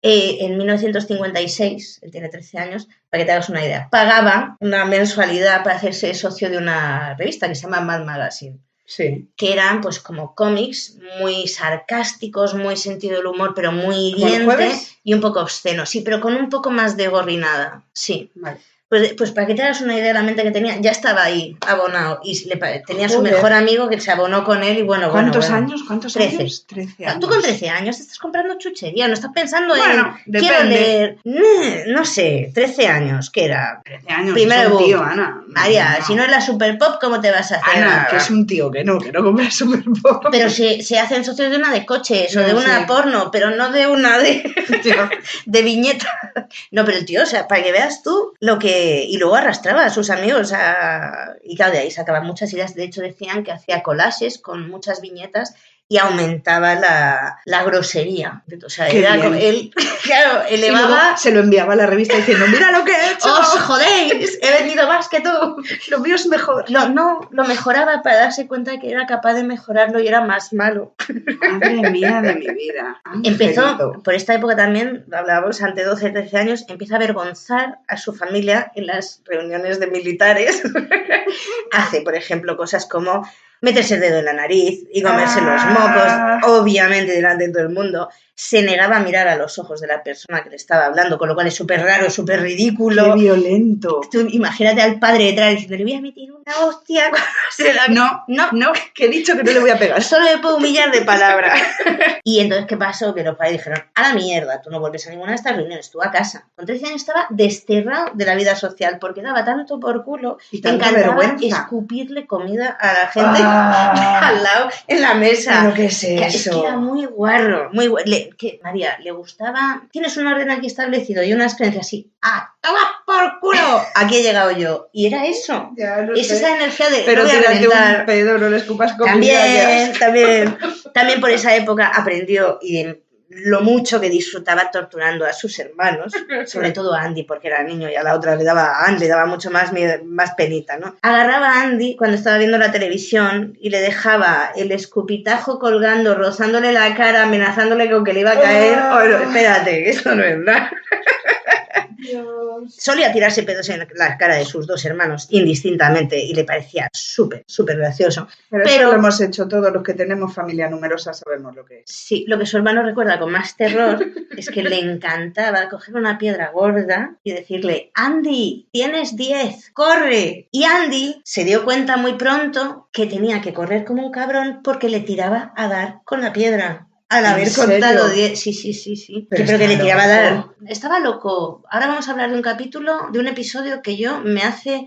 En 1956, él tiene 13 años, para que te hagas una idea, pagaba una mensualidad para hacerse socio de una revista que se llama Mad Magazine. Sí. Que eran pues como cómics muy sarcásticos, muy sentido del humor, pero muy hiriente y un poco obsceno. Sí, pero con un poco más de gorrinada. Sí. Vale. Pues para que te hagas una idea de la mente que tenía, ya estaba ahí abonado y tenía su mejor amigo que se abonó con él y bueno. ¿Cuántos años? 13. 13 años. Tú con 13 años te estás comprando chuchería, no estás pensando depende. quiero leer, no sé, 13 años, ¿qué era? 13 años, primero es un tío, Ana. María, si no es la Super Pop, ¿cómo te vas a hacer? Ana, que es un tío, que no compra Super Pop. Pero se hacen socios de una de coches o de una porno, pero no de una de viñeta. No, pero el tío, o sea, para que veas tú lo que... Y luego arrastraba a sus amigos y claro, de ahí sacaban muchas ideas. De hecho, decían que hacía collages con muchas viñetas y aumentaba la grosería. O sea, él, claro, elevaba... Se lo enviaba a la revista diciendo, mira lo que he hecho. ¡Os jodéis! He vendido más que tú. Lo mío es mejor. No, lo mejoraba para darse cuenta de que era capaz de mejorarlo y era más malo. Madre mía de mi vida. Empezó, por esta época también, hablábamos, ante 12, 13 años, empieza a avergonzar a su familia en las reuniones de militares. Hace, por ejemplo, cosas como meterse el dedo en la nariz y comerse los mocos, obviamente delante de todo el mundo. Se negaba a mirar a los ojos de la persona que le estaba hablando, con lo cual es súper raro, súper ridículo. ¡Qué violento! Tú imagínate al padre detrás diciendo, le voy a meter una hostia. No, que he dicho que no le voy a pegar. Solo le puedo humillar de palabra. Y entonces, ¿qué pasó? Que los padres dijeron, a la mierda, tú no vuelves a ninguna de estas reuniones, tú a casa. Con 13 años estaba desterrado de la vida social porque daba tanto por culo y te encantaba escupirle comida a la gente al lado en la mesa. ¿Pero qué es eso? Es que era muy guarro, muy guarro. María, le gustaba... Tienes un orden aquí establecido y unas creencias así. ¡Ah, toma por culo! Aquí he llegado yo. Y era eso. Es esa energía de... Pero tírate un pedo, no le escupas comida. También por esa época aprendió y lo mucho que disfrutaba torturando a sus hermanos, sobre todo a Andy, porque era niño y a la otra le daba mucho más penita, ¿no? Agarraba a Andy cuando estaba viendo la televisión y le dejaba el escupitajo colgando, rozándole la cara, amenazándole con que le iba a caer. Oh, espérate, que eso no es nada. Solía tirarse pedos en la cara de sus dos hermanos indistintamente y le parecía súper, súper gracioso. Pero eso lo hemos hecho todos los que tenemos familia numerosa, sabemos lo que es. Sí, lo que su hermano recuerda con más terror es que le encantaba coger una piedra gorda y decirle, Andy, tienes 10, corre. Y Andy se dio cuenta muy pronto que tenía que correr como un cabrón porque le tiraba a dar con la piedra. Al haber contado 10. Sí. Pero que le tiraba a dar. Estaba loco. Ahora vamos a hablar de un capítulo, de un episodio que me hace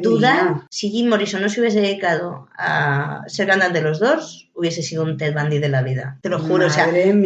dudar si Jim Morrison no se hubiese dedicado a ser cantante de los Doors, hubiese sido un Ted Bundy de la vida. Te lo juro,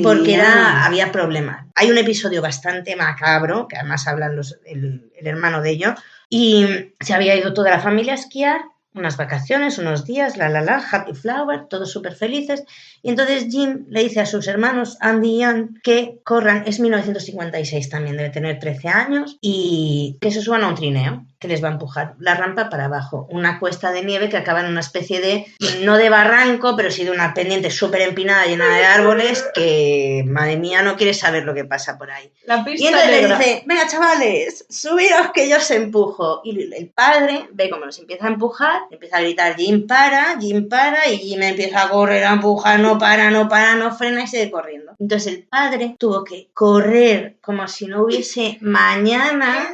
porque había problemas. Hay un episodio bastante macabro, que además hablan el hermano de ellos, y se había ido toda la familia a esquiar, unas vacaciones, unos días, happy flower, todos súper felices. Y entonces Jim le dice a sus hermanos, Andy y Ann, que corran, es 1956 también, debe tener 13 años, y que se suban a un trineo que les va a empujar la rampa para abajo. Una cuesta de nieve que acaba en una especie de, no de barranco, pero sí de una pendiente súper empinada llena de árboles que, madre mía, no quieres saber lo que pasa por ahí. La pista y entonces negra. le dice, venga chavales, subiros que yo os empujo. Y el padre ve cómo los empieza a empujar, empieza a gritar, Jim para, y Jim empieza a correr, a empujar, no frena y sigue corriendo. Entonces el padre tuvo que correr como si no hubiese mañana,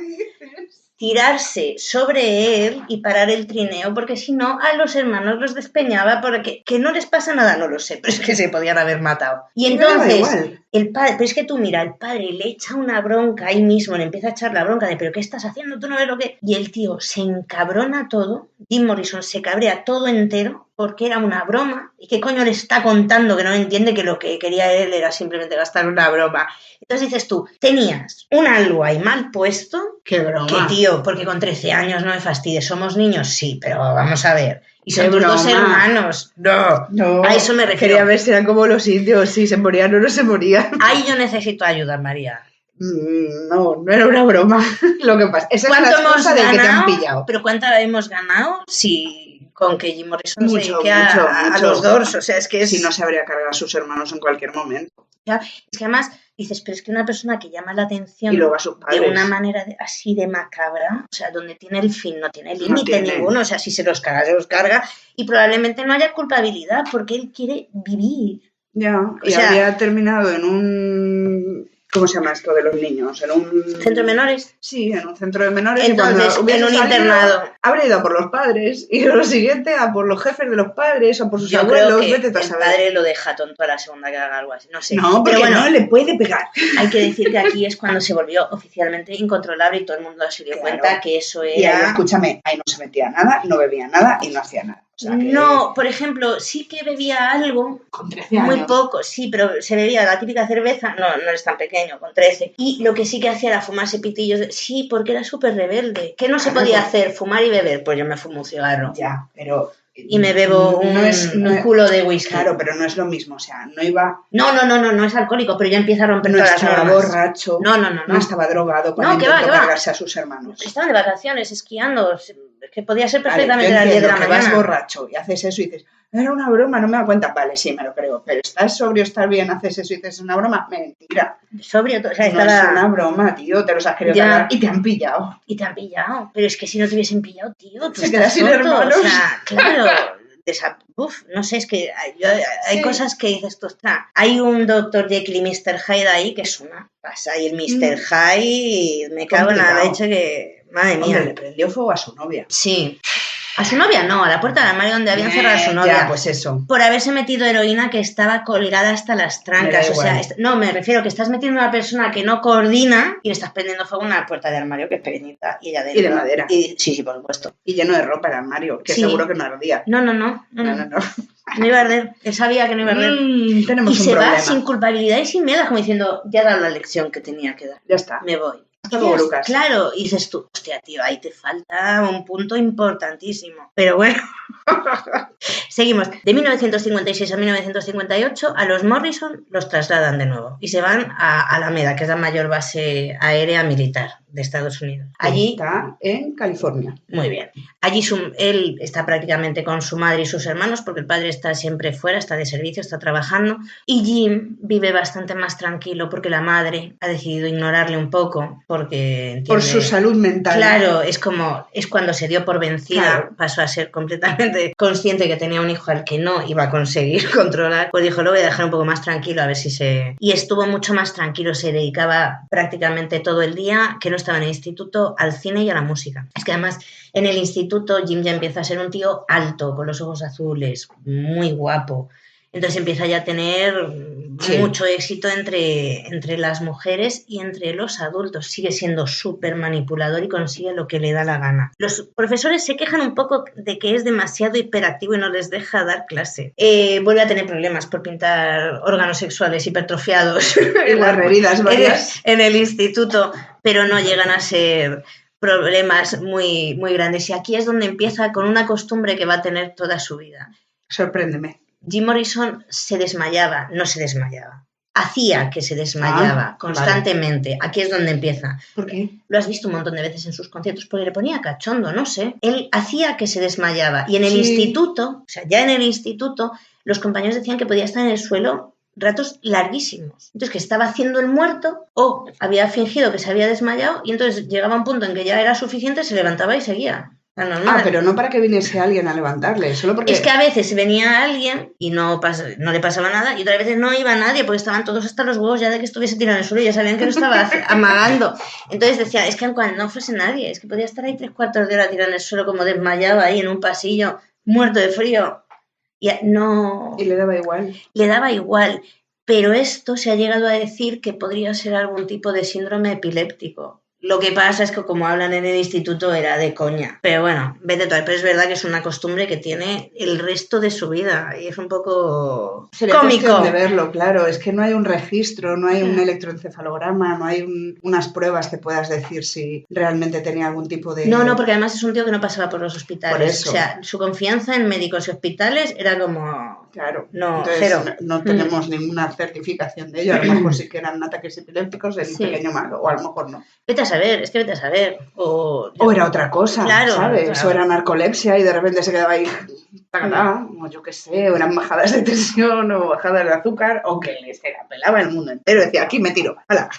tirarse sobre él y parar el trineo, porque si no a los hermanos los despeñaba, porque que no les pasa nada, no lo sé, pero es que se podían haber matado. Y entonces el padre, pero es que tú mira, el padre le echa una bronca ahí mismo, le empieza a echar la bronca de, pero ¿qué estás haciendo? Tú no ves lo que... Y el tío se encabrona todo, Jim Morrison se cabrea todo entero, porque era una broma, y qué coño le está contando que no entiende que lo que quería él era simplemente gastar una broma. Entonces dices tú, tenías un algo ahí mal puesto. ¡Qué broma! Que tío, porque con 13 años no me fastidies, somos niños, sí, pero vamos a ver. Y son tus dos hermanos. No, a eso me refiero. Quería ver si eran como los indios, si se morían o no se morían. Ahí yo necesito ayuda, María. No era una broma. Lo que pasa, esa es la excusa de que te han pillado. ¿Pero cuánto hemos ganado? Si... Con que Jim Morrison se dedique a los Doors, o sea, es que si no se habría cargado a sus hermanos en cualquier momento. Es que además dices, pero es que una persona que llama la atención Y luego a sus padres. de una manera así de macabra, o sea, donde tiene el fin, no tiene límite ninguno, o sea, si se los carga, se los carga, y probablemente no haya culpabilidad porque él quiere vivir. Ya, y había terminado en un... ¿Cómo se llama esto de los niños? ¿En un centro de menores? Sí, en un centro de menores. Entonces, en un internado. Habría ido a por los padres y lo siguiente a por los jefes de los padres o por sus Yo abuelos. Creo que vete a el saber. Padre lo deja tonto a la segunda que haga algo así. No sé. No, porque bueno, no le puede pegar. Hay que decir que aquí es cuando se volvió oficialmente incontrolable y todo el mundo se dio cuenta que eso era... Y ahí, escúchame, ahí no se metía nada, no bebía nada y no hacía nada. O sea, que... No, por ejemplo, sí que bebía algo. Con 13 años. Muy poco, sí, pero se bebía la típica cerveza. No eres tan pequeño, con 13. Y lo que sí que hacía era fumarse pitillos. Sí, porque era súper rebelde. ¿Qué no se podía hacer? Fumar y beber. Pues yo me fumo un cigarro. Ya, pero... Y me bebo un culo de whisky. Claro, pero no es lo mismo, o sea, no iba... No es alcohólico, pero ya empieza a romper todas las normas. No estaba borracho, no. No estaba drogado cuando intentó cargarse a sus hermanos. Estaban de vacaciones, esquiando, que podía ser perfectamente a las 10 de la mañana. Vas borracho y haces eso y dices, era una broma, no me da cuenta. Vale, sí, me lo creo, pero estás sobrio, estás bien, haces eso y dices, es una broma, mentira. Sobrio, o sea, no es una broma, tío, te los has querido cargar y te han pillado. Pero es que si no te hubiesen pillado, tío, tú se quedas sin hermanos. O sea, claro... no sé, es que hay cosas que dices tú, está. Hay un Dr. Jekyll y Mr. Hyde ahí que es una pasa. Y el Mr. Hyde, me cago en la leche que... Madre mía. Le prendió fuego a su novia. Sí. A su novia no, a la puerta del armario donde habían cerrado a su novia. Ya, pues eso. Por haberse metido heroína que estaba colgada hasta las trancas. O sea, me refiero que estás metiendo a una persona que no coordina y le estás prendiendo fuego en una puerta de armario que es pequeñita y ella dentro. Y de madera. Sí, por supuesto. Y lleno de ropa el armario, que seguro que no ardía. No. No iba a arder. Él sabía que no iba a arder. Tenemos y un se problema. Va sin culpabilidad y sin miedo, como diciendo, ya he dado la lección que tenía que dar. Ya está. Me voy. Hasta luego, Lucas. Claro, y dices tú, hostia, tío, ahí te falta un punto importantísimo. Pero bueno, seguimos. De 1956 a 1958, a los Morrison los trasladan de nuevo y se van a Alameda, que es la mayor base aérea militar de Estados Unidos. Allí está en California. Muy bien. Allí él está prácticamente con su madre y sus hermanos, porque el padre está siempre fuera, está de servicio, está trabajando. Y Jim vive bastante más tranquilo porque la madre ha decidido ignorarle un poco, porque entiende, por su salud mental. Claro, es cuando se dio por vencida, claro. Pasó a ser completamente consciente que tenía un hijo al que no iba a conseguir controlar. Pues dijo, lo voy a dejar un poco más tranquilo a ver si se... Y estuvo mucho más tranquilo, se dedicaba prácticamente todo el día, que no estaba en el instituto, al cine y a la música. Es que además en el instituto Jim ya empieza a ser un tío alto, con los ojos azules, muy guapo. Entonces empieza ya a tener mucho éxito entre las mujeres y entre los adultos. Sigue siendo súper manipulador y consigue lo que le da la gana. Los profesores se quejan un poco de que es demasiado hiperactivo y no les deja dar clase. Vuelve a tener problemas por pintar órganos sexuales hipertrofiados y las heridas varias en el instituto, pero no llegan a ser problemas muy, muy grandes. Y aquí es donde empieza con una costumbre que va a tener toda su vida. Sorpréndeme. Jim Morrison no se desmayaba. Hacía que se desmayaba constantemente. Vale. Aquí es donde empieza. ¿Por qué? Lo has visto un montón de veces en sus conciertos porque le ponía cachondo, no sé. Él hacía que se desmayaba. Y en el instituto, o sea, ya en el instituto, los compañeros decían que podía estar en el suelo ratos larguísimos. Entonces, que estaba haciendo el muerto o había fingido que se había desmayado y entonces llegaba un punto en que ya era suficiente, se levantaba y seguía. Pero no para que viniese alguien a levantarle, solo porque... Es que a veces venía alguien y no le pasaba nada y otras veces no iba nadie porque estaban todos hasta los huevos ya de que estuviese tirado en el suelo y ya sabían que lo estaba amagando. Entonces decía, es que cuando no fuese nadie, es que podía estar ahí 3/4 de hora tirado en el suelo como desmayado ahí en un pasillo, muerto de frío. Y le daba igual. Le daba igual, pero esto se ha llegado a decir que podría ser algún tipo de síndrome epiléptico. Lo que pasa es que como hablan en el instituto era de coña. Pero bueno, vete todo. Pero es verdad que es una costumbre que tiene el resto de su vida y es un poco cómico de verlo, claro. Es que no hay un registro, no hay un electroencefalograma, no hay unas pruebas que puedas decir si realmente tenía algún tipo de... No, porque además es un tío que no pasaba por los hospitales. Por eso. O sea, su confianza en médicos y hospitales era como... Claro. No, entonces, cero. No tenemos ninguna certificación de ello. A lo mejor sí que eran ataques epilépticos del pequeño malo, o a lo mejor no. Vete a saber. O era otra cosa, claro, ¿sabes? Claro. O era narcolepsia y de repente se quedaba ahí o yo qué sé, eran bajadas de tensión o bajadas de azúcar, o que se la pelaba el mundo entero. Decía, aquí me tiro, ¡hala!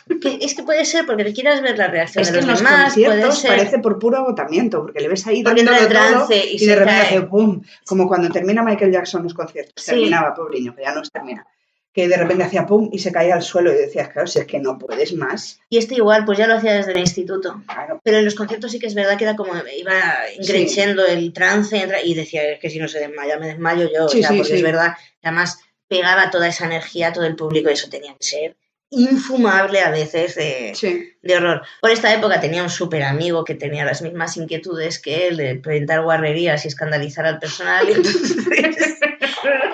Es que puede ser porque le quieras ver la reacción Es de que los en los demás, puede conciertos ser parece por puro agotamiento, porque le ves ahí porque entra dándolo en todo trance y y de se repente cae. hace ¡pum! Como cuando termina Michael Jackson los conciertos. Sí. Terminaba, pobreño, que ya no termina. Que de repente hacía pum y se caía al suelo y decías, claro, si es que no puedes más. Y este igual, pues ya lo hacía desde el instituto. Claro. Pero en los conciertos sí que es verdad que era como, iba increciendo el trance y decía, es que si no se desmaya, me desmayo yo. Sí, o sea, sí, porque sí. es verdad, además pegaba toda esa energía a todo el público y eso tenía que ser infumable a veces de horror. Por esta época tenía un súper amigo que tenía las mismas inquietudes que él, de presentar guarrerías y escandalizar al personal. Y entonces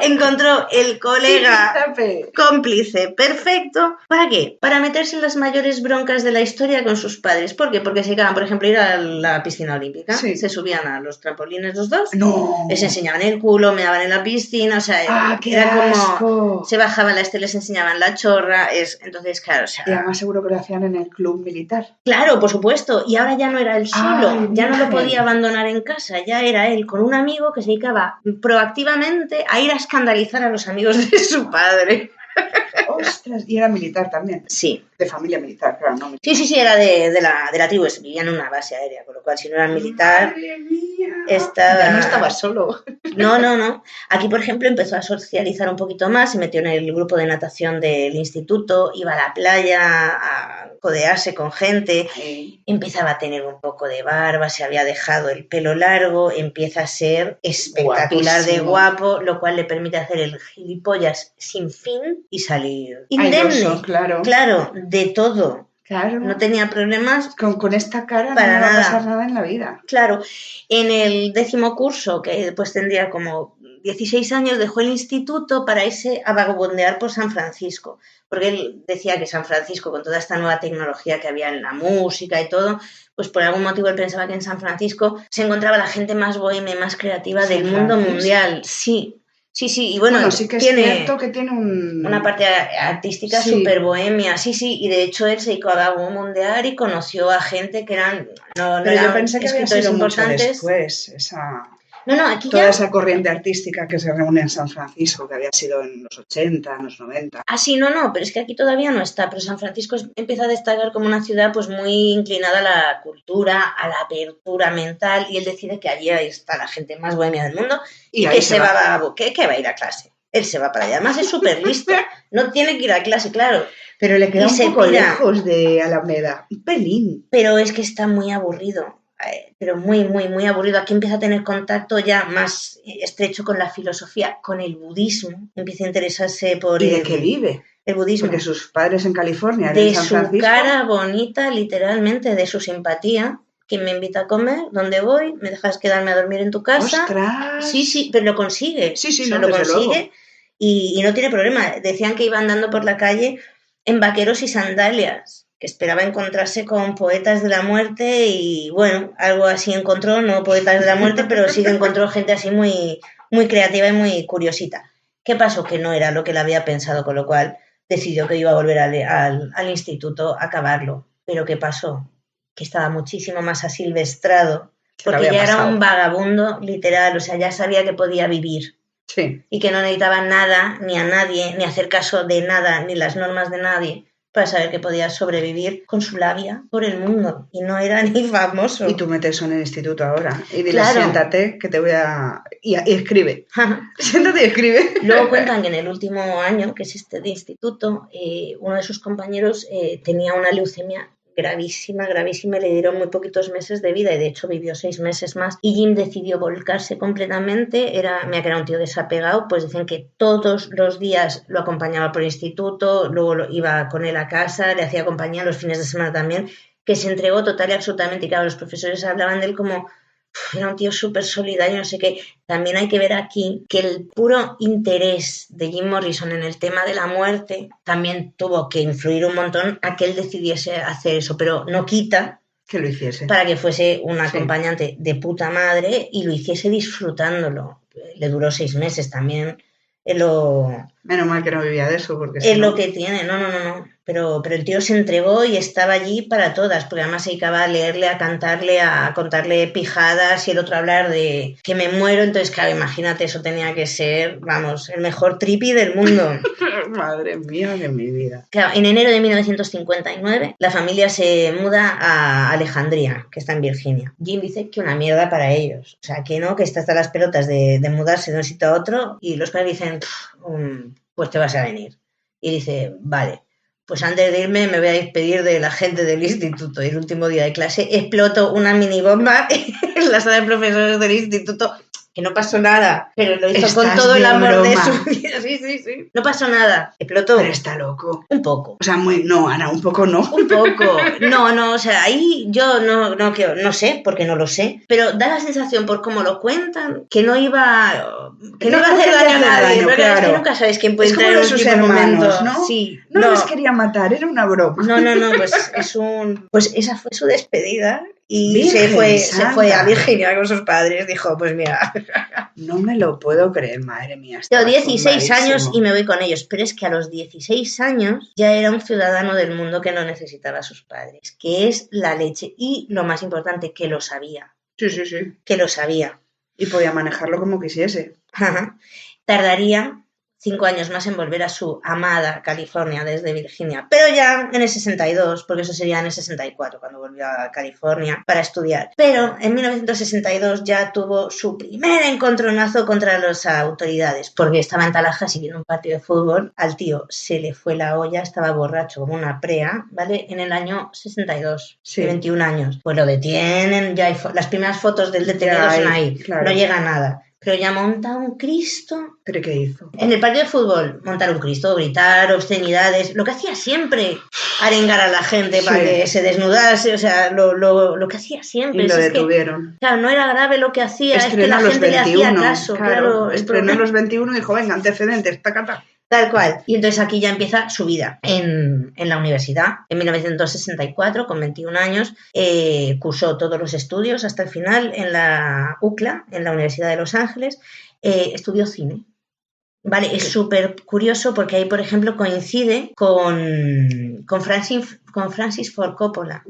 encontró el colega cómplice perfecto. ¿Para qué? Para meterse en las mayores broncas de la historia con sus padres. ¿Por qué? Porque se quedaban, por ejemplo, ir a la piscina olímpica. Sí. Se subían a los trampolines los dos. No. Les enseñaban el culo, me daban en la piscina. O sea, ¡qué era asco! como... Se bajaban les enseñaban la chorra. Entonces, claro, o sea... Y además seguro que lo hacían en el club militar. Claro, por supuesto. Y ahora ya no era él solo. Ay, ya no lo virgen. podía abandonar en casa. Ya era él con un amigo que se dedicaba proactivamente a ir a escandalizar a los amigos de su padre. ¡Ostras! Y era militar también. Sí. De familia militar, claro, no militar. Sí, era de la tribu. Vivían en una base aérea, con lo cual si no era militar... ¡Madre mía! Ya no estaba solo. No. Aquí, por ejemplo, empezó a socializar un poquito más, se metió en el grupo de natación del instituto, iba a la playa a codearse con gente, empezaba a tener un poco de barba, se había dejado el pelo largo, empieza a ser espectacular de guapo, lo cual le permite hacer el gilipollas sin fin y salir indemne. Airoso, claro. Claro, de todo. Claro. No tenía problemas. Con esta cara para no nada. va a pasar nada en la vida. Claro, en el 10º curso, que después tendría como 16 años, dejó el instituto para irse a vagabundear por San Francisco, porque él decía que San Francisco, con toda esta nueva tecnología que había en la música y todo, pues por algún motivo él pensaba que en San Francisco se encontraba la gente más bohemia, más creativa del mundo mundial. Sí, y bueno sí que es cierto que tiene una parte artística súper bohemia, sí, y de hecho él se dedicó a vagabundear y conoció a gente que eran, no pero eran yo pensé que había sido importantes. Mucho después, Aquí toda ya... esa corriente artística que se reúne en San Francisco, que había sido en los 80, en los 90. Sí, no, pero es que aquí todavía no está, pero San Francisco empieza a destacar como una ciudad pues muy inclinada a la cultura, a la apertura mental, y él decide que allí está la gente más bohemia del mundo y que se va a ir a clase. Él se va para allá, además es súper listo, no tiene que ir a clase, claro. Pero le queda un poco lejos de Alameda, un pelín. Pero es que está muy aburrido. Pero muy, muy, muy aburrido. Aquí empieza a tener contacto ya más estrecho con la filosofía, con el budismo. Empieza a interesarse por ¿Y de qué vive? El budismo. Porque sus padres en California, de San Francisco. De su cara bonita, literalmente, de su simpatía, que me invita a comer, ¿dónde voy? ¿Me dejas quedarme a dormir en tu casa? ¡Ostras! Sí, pero lo consigue. Sí, lo consigue y no tiene problema. Decían que iba andando por la calle en vaqueros y sandalias, que esperaba encontrarse con poetas de la muerte y, bueno, algo así encontró, no poetas de la muerte, pero sí que encontró gente así muy, muy creativa y muy curiosita. ¿Qué pasó? Que no era lo que él había pensado, con lo cual decidió que iba a volver al instituto a acabarlo. ¿Pero qué pasó? Que estaba muchísimo más asilvestrado, porque ya era un vagabundo literal, o sea, ya sabía que podía vivir. Sí. Y que no necesitaba nada, ni a nadie, ni hacer caso de nada, ni las normas de nadie, para saber que podía sobrevivir con su labia por el mundo. Y no era ni famoso. Y tú metes eso en el instituto ahora. Y dile, siéntate, que te voy a... Y escribe. Siéntate y escribe. Luego cuentan que en el último año, que es este de instituto, uno de sus compañeros tenía una leucemia gravísima, le dieron muy poquitos meses de vida y de hecho vivió 6 meses más y Jim decidió volcarse completamente, mira que era un tío desapegado, pues dicen que todos los días lo acompañaba por el instituto, luego iba con él a casa, le hacía compañía los fines de semana también, que se entregó total y absolutamente, y claro, los profesores hablaban de él como era un tío súper solidario, no sé qué. También hay que ver aquí que el puro interés de Jim Morrison en el tema de la muerte también tuvo que influir un montón a que él decidiese hacer eso, pero no quita que lo hiciese. Para que fuese un acompañante de puta madre y lo hiciese disfrutándolo. Le duró 6 meses también. Menos mal que no vivía de eso, porque es lo que tiene, no. pero el tío se entregó y estaba allí para todas, porque además se dedicaba a leerle, a cantarle, a contarle pijadas y el otro a hablar de que me muero. Entonces, claro, imagínate, eso tenía que ser, vamos, el mejor tripi del mundo. Madre mía de mi vida. Claro, en enero de 1959 la familia se muda a Alejandría, que está en Virginia. Jim dice que una mierda para ellos. O sea, que no, que está hasta las pelotas de mudarse de un sitio a otro, y los padres dicen, pues te vas a venir. Y dice, vale, pues antes de irme me voy a despedir de la gente del instituto. Y el último día de clase exploto una minibomba en la sala de profesores del instituto. Que no pasó nada, pero lo hizo con todo el amor de su vida. Sí. No pasó nada. Explotó. Pero está loco. Un poco. O sea, no, Ana, un poco no. Un poco. No, o sea, ahí yo no sé, porque no lo sé, pero da la sensación por cómo lo cuentan que no iba a hacer daño a nadie. Porque claro. Es que nunca sabes quién puede entrar en un tipo de momento, ¿no? Sí. No les quería matar, era una broma. No, pues esa fue su despedida. Y se fue a Virginia con sus padres. Dijo, pues mira. No me lo puedo creer, madre mía. Tengo 16 años y me voy con ellos. Pero es que a los 16 años ya era un ciudadano del mundo que no necesitaba a sus padres. Que es la leche. Y lo más importante, que lo sabía. Sí. Que lo sabía. Y podía manejarlo como quisiese. Tardaría 5 años más en volver a su amada California desde Virginia, pero ya en el 62, porque eso sería en el 64 cuando volvió a California para estudiar. Pero en 1962 ya tuvo su primer encontronazo contra las autoridades, porque estaba en Tallahassee viendo un partido de fútbol, al tío se le fue la olla, estaba borracho como una prea, ¿vale? En el año 62, sí. 21 años. Pues lo detienen, ya hay las primeras fotos del detenido son ahí, claro. No llega a nada. Pero ya monta un Cristo. ¿Pero qué hizo? En el partido de fútbol, montar un Cristo, gritar, obscenidades, lo que hacía siempre, arengar a la gente para que se desnudase, o sea, lo que hacía siempre. Y lo detuvieron. Que, claro, no era grave lo que hacía, es que la gente 21, le hacía caso. Claro, estrenó los 21 y dijo, venga, antecedentes, tacata. Tal cual. Y entonces aquí ya empieza su vida en la universidad. En 1964, con 21 años, cursó todos los estudios hasta el final en la UCLA, en la Universidad de Los Ángeles. Estudió cine. Vale, es súper curioso porque ahí, por ejemplo, coincide con Francis Ford Coppola.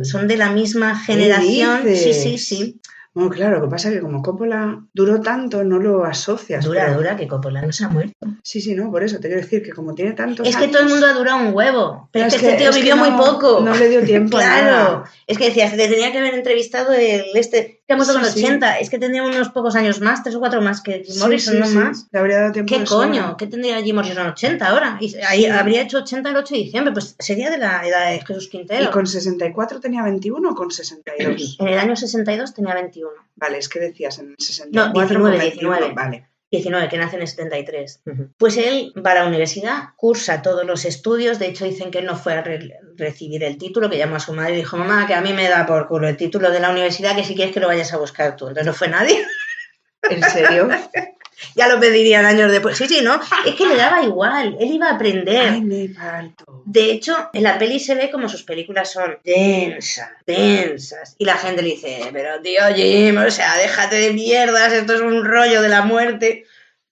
Son de la misma generación. Sí. Bueno, claro, lo que pasa es que como Coppola duró tanto, no lo asocias. Dura, que Coppola no se ha muerto. Sí, no, por eso te quiero decir que como tiene tantos años... Es que todo el mundo ha durado un huevo, pero es que este tío vivió muy poco. No le dio tiempo claro, a nada. Es que decías, le tenía que haber entrevistado que ha muerto con 80, es que tendría unos pocos años más, 3 o 4 más que Jim Morrison, no más. Le habría dado tiempo. ¿Qué coño? ¿Qué tendría Jim Morrison? 80 ahora. Y ahí habría hecho 80 el 8 de diciembre, pues sería de la edad de Jesús Quintero. ¿Y con 64 tenía 21 o con 62? En el año 62 tenía 21. Vale, es que decías en el 64. No, 19. Vale. 19, que nace en el 73. Pues él va a la universidad, cursa todos los estudios, de hecho dicen que él no fue a recibir el título, que llamó a su madre y dijo, mamá, que a mí me da por culo el título de la universidad, que si quieres que lo vayas a buscar tú. Entonces no fue nadie. ¿En serio? Ya lo pedirían años después. Sí, no, es que le daba igual, él iba a aprender. Ay, me parto. De hecho, en la peli se ve como sus películas son densas. Y la gente le dice, pero tío Jim, o sea, déjate de mierdas, esto es un rollo de la muerte.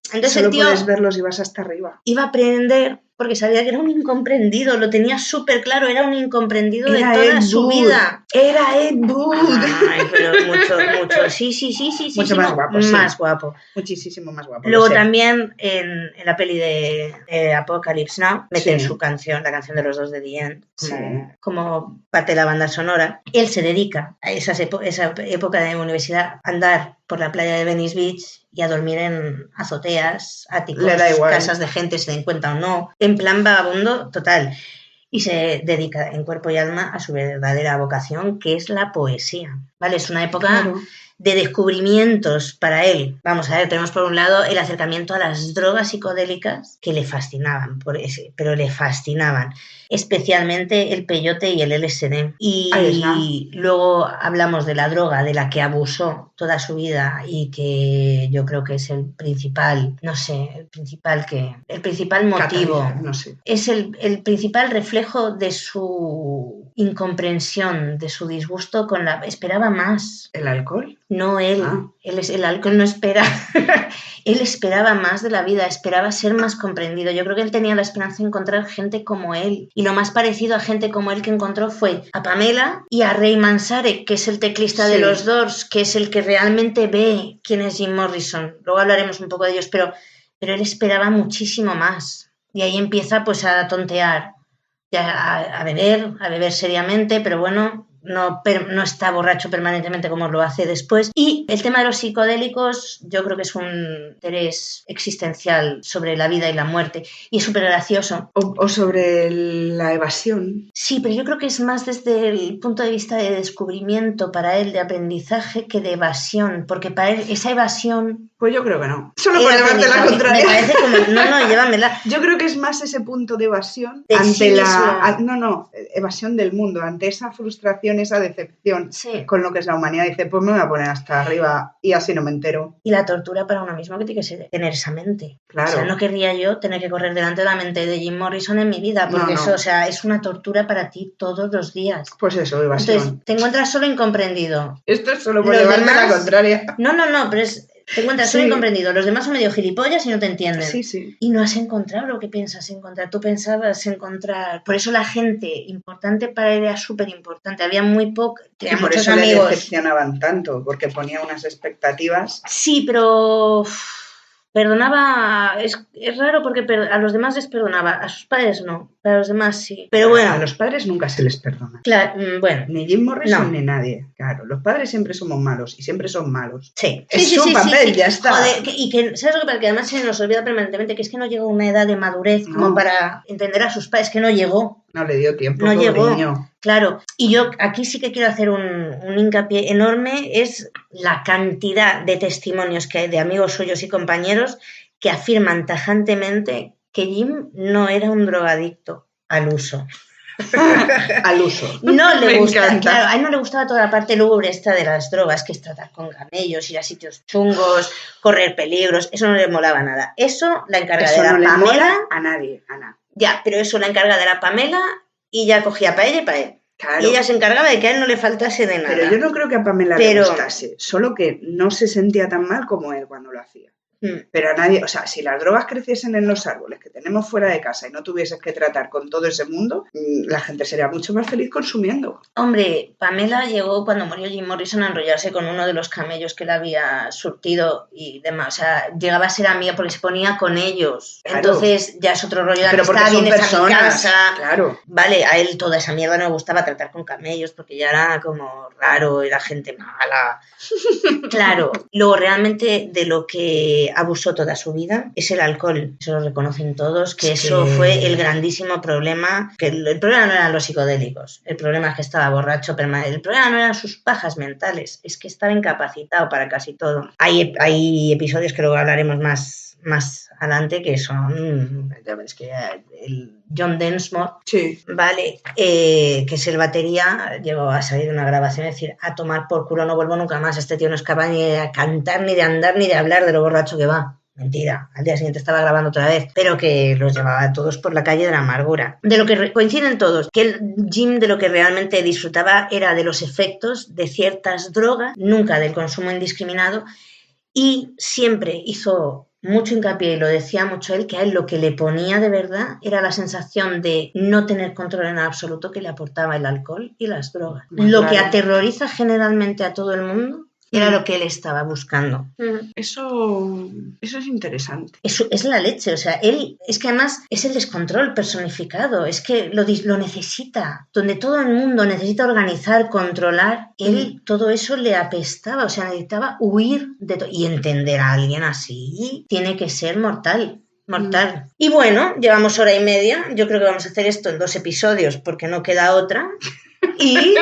Entonces solo el tío puedes verlos y vas hasta arriba. Iba a aprender porque sabía que era un incomprendido, lo tenía súper claro, era un incomprendido era de toda su vida. Era Ed Wood. Ay, pero mucho. Sí. Mucho más guapo. Sí. Más guapo. Muchísimo más guapo. Luego también en la peli de Apocalypse Now meten su canción, la canción de los dos de The End, como parte de la banda sonora. Él se dedica a esa época de universidad a andar por la playa de Venice Beach y a dormir en azoteas, áticos, casas de gente, se den cuenta o no, en plan vagabundo total. Y se dedica en cuerpo y alma a su verdadera vocación, que es la poesía. ¿Vale? Es una época de descubrimientos para él. Vamos a ver, tenemos por un lado el acercamiento a las drogas psicodélicas que le fascinaban, pero le fascinaban. Especialmente el peyote y el LSD. Y luego hablamos de la droga de la que abusó toda su vida y que yo creo que es el principal, el principal motivo. No sé. Es el principal reflejo de su incomprensión, de su disgusto esperaba más. ¿El alcohol? No él. El alcohol no espera. Él esperaba más de la vida, esperaba ser más comprendido. Yo creo que él tenía la esperanza de encontrar gente como él. Y lo más parecido a gente como él que encontró fue a Pamela y a Ray Manzarek, que es el teclista de los Doors, que es el que realmente ve quién es Jim Morrison. Luego hablaremos un poco de ellos, pero él esperaba muchísimo más. Y ahí empieza pues a tontear, a beber seriamente, pero bueno, no está borracho permanentemente como lo hace después. Y el tema de los psicodélicos yo creo que es un interés existencial sobre la vida y la muerte, y es súper gracioso. O sobre la evasión. Sí, pero yo creo que es más desde el punto de vista de descubrimiento para él, de aprendizaje, que de evasión, porque para él esa evasión... Pues yo creo que no. Solo para llevarte la contraria. Me parece como... No, llévamela. Yo creo que es más ese punto de evasión de ante sí la... evasión del mundo, ante esa frustración, esa decepción con lo que es la humanidad. Dice, pues me voy a poner hasta arriba y así no me entero. Y la tortura para uno mismo que tiene que ser tener esa mente. Claro. O sea, no querría yo tener que correr delante de la mente de Jim Morrison en mi vida, porque eso, o sea, es una tortura para ti todos los días. Pues eso, evasión. Entonces, te encuentras solo incomprendido. Esto es solo por llevarte la contraria. No, pero es... Te encuentras solo incomprendido, los demás son medio gilipollas y no te entienden. Sí. Y no has encontrado lo que piensas encontrar. Tú pensabas encontrar... Por eso la gente importante para él era súper importante. Había muy poco... Y por eso amigos. Le decepcionaban tanto, porque ponía unas expectativas. Sí, pero... Perdonaba, es raro porque a los demás les perdonaba, a sus padres no, pero a los demás sí. Pero bueno. A los padres nunca se les perdona. Claro, bueno. Ni Jim Morrison ni nadie. Claro, los padres siempre somos malos y siempre son malos. Sí. Es su papel, ya está. Joder, y que, ¿sabes lo que pasa? Que además se nos olvida permanentemente que es que no llegó a una edad de madurez como para entender a sus padres, que no llegó. No le dio tiempo, no llegó. Niño. Claro, y yo aquí sí que quiero hacer un hincapié enorme, es la cantidad de testimonios que hay de amigos suyos y compañeros que afirman tajantemente que Jim no era un drogadicto al uso. Al uso. No le gusta, claro, a él no le gustaba toda la parte lúgubre esta de las drogas, que es tratar con camellos, ir a sitios chungos, correr peligros, eso no le molaba nada. Eso la encargada era Pamela. Mola a nadie, Ana. Ya, pero eso la encargada era Pamela y ya cogía para ella y para él. Claro. Y ella se encargaba de que a él no le faltase de nada. Pero yo no creo que a Pamela le gustase, solo que no se sentía tan mal como él cuando lo hacía. Pero a nadie, o sea, si las drogas creciesen en los árboles que tenemos fuera de casa y no tuvieses que tratar con todo ese mundo, la gente sería mucho más feliz consumiendo. Hombre, Pamela llegó cuando murió Jim Morrison a enrollarse con uno de los camellos que le había surtido y demás. O sea, llegaba a ser amiga porque se ponía con ellos. Claro. Entonces ya es otro rollo de pero amistad, vienes a mi casa. Claro. Vale, a él toda esa mierda no le gustaba tratar con camellos porque ya era como raro, era gente mala. Claro, luego realmente de lo que abusó toda su vida es el alcohol, eso lo reconocen todos, que eso fue el grandísimo problema, que el problema no eran los psicodélicos, el problema es que estaba borracho permanente, el problema no eran sus pajas mentales, es que estaba incapacitado para casi todo. Hay episodios que luego hablaremos más adelante que son, es que el John Densmore, vale, que es el batería, llegó a salir de una grabación y decir, a tomar por culo, no vuelvo nunca más, este tío no es capaz ni de cantar, ni de andar, ni de hablar de lo borracho que va. Mentira, al día siguiente estaba grabando otra vez, pero que los llevaba a todos por la calle de la amargura. De lo que coinciden todos, que el Jim de lo que realmente disfrutaba era de los efectos de ciertas drogas, nunca del consumo indiscriminado, y siempre hizo mucho hincapié, y lo decía mucho él, que a él lo que le ponía de verdad era la sensación de no tener control en absoluto que le aportaba el alcohol y las drogas. Lo que aterroriza generalmente a todo el mundo era lo que él estaba buscando. Eso es interesante. Eso es la leche, o sea, él es que además es el descontrol personificado, es que lo necesita, donde todo el mundo necesita organizar, controlar, él todo eso le apestaba, o sea, necesitaba huir de todo, y entender a alguien así tiene que ser mortal. Y bueno, llevamos 1 hora y media, yo creo que vamos a hacer esto en 2 episodios porque no queda otra. Y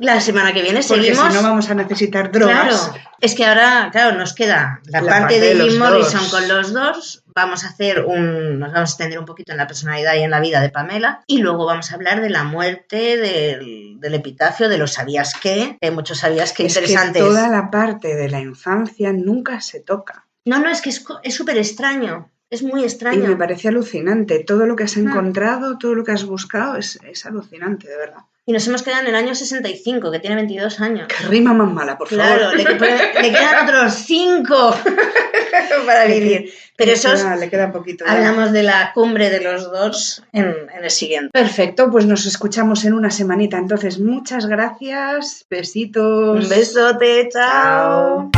la semana que viene seguimos. Porque si no vamos a necesitar drogas. Claro, es que ahora, nos queda la parte de Jim Morrison con los Doors. Vamos a nos vamos a extender un poquito en la personalidad y en la vida de Pamela. Y luego vamos a hablar de la muerte, del epitafio, de los sabías qué. Hay muchos sabías qué interesantes. Que toda la parte de la infancia nunca se toca. No, es que es súper extraño. Es muy Y extraño. me parece alucinante. Todo lo que has encontrado, todo lo que has buscado, es alucinante, de verdad. Y nos hemos quedado en el año 65, que tiene 22 años. ¡Qué rima más mala, por favor! Claro, le quedan otros 5 para vivir. Pero le queda un poquito. hablamos de la cumbre de los dos en el siguiente. Perfecto, pues nos escuchamos en una semanita. Entonces, muchas gracias. Besitos. Un besote, chao.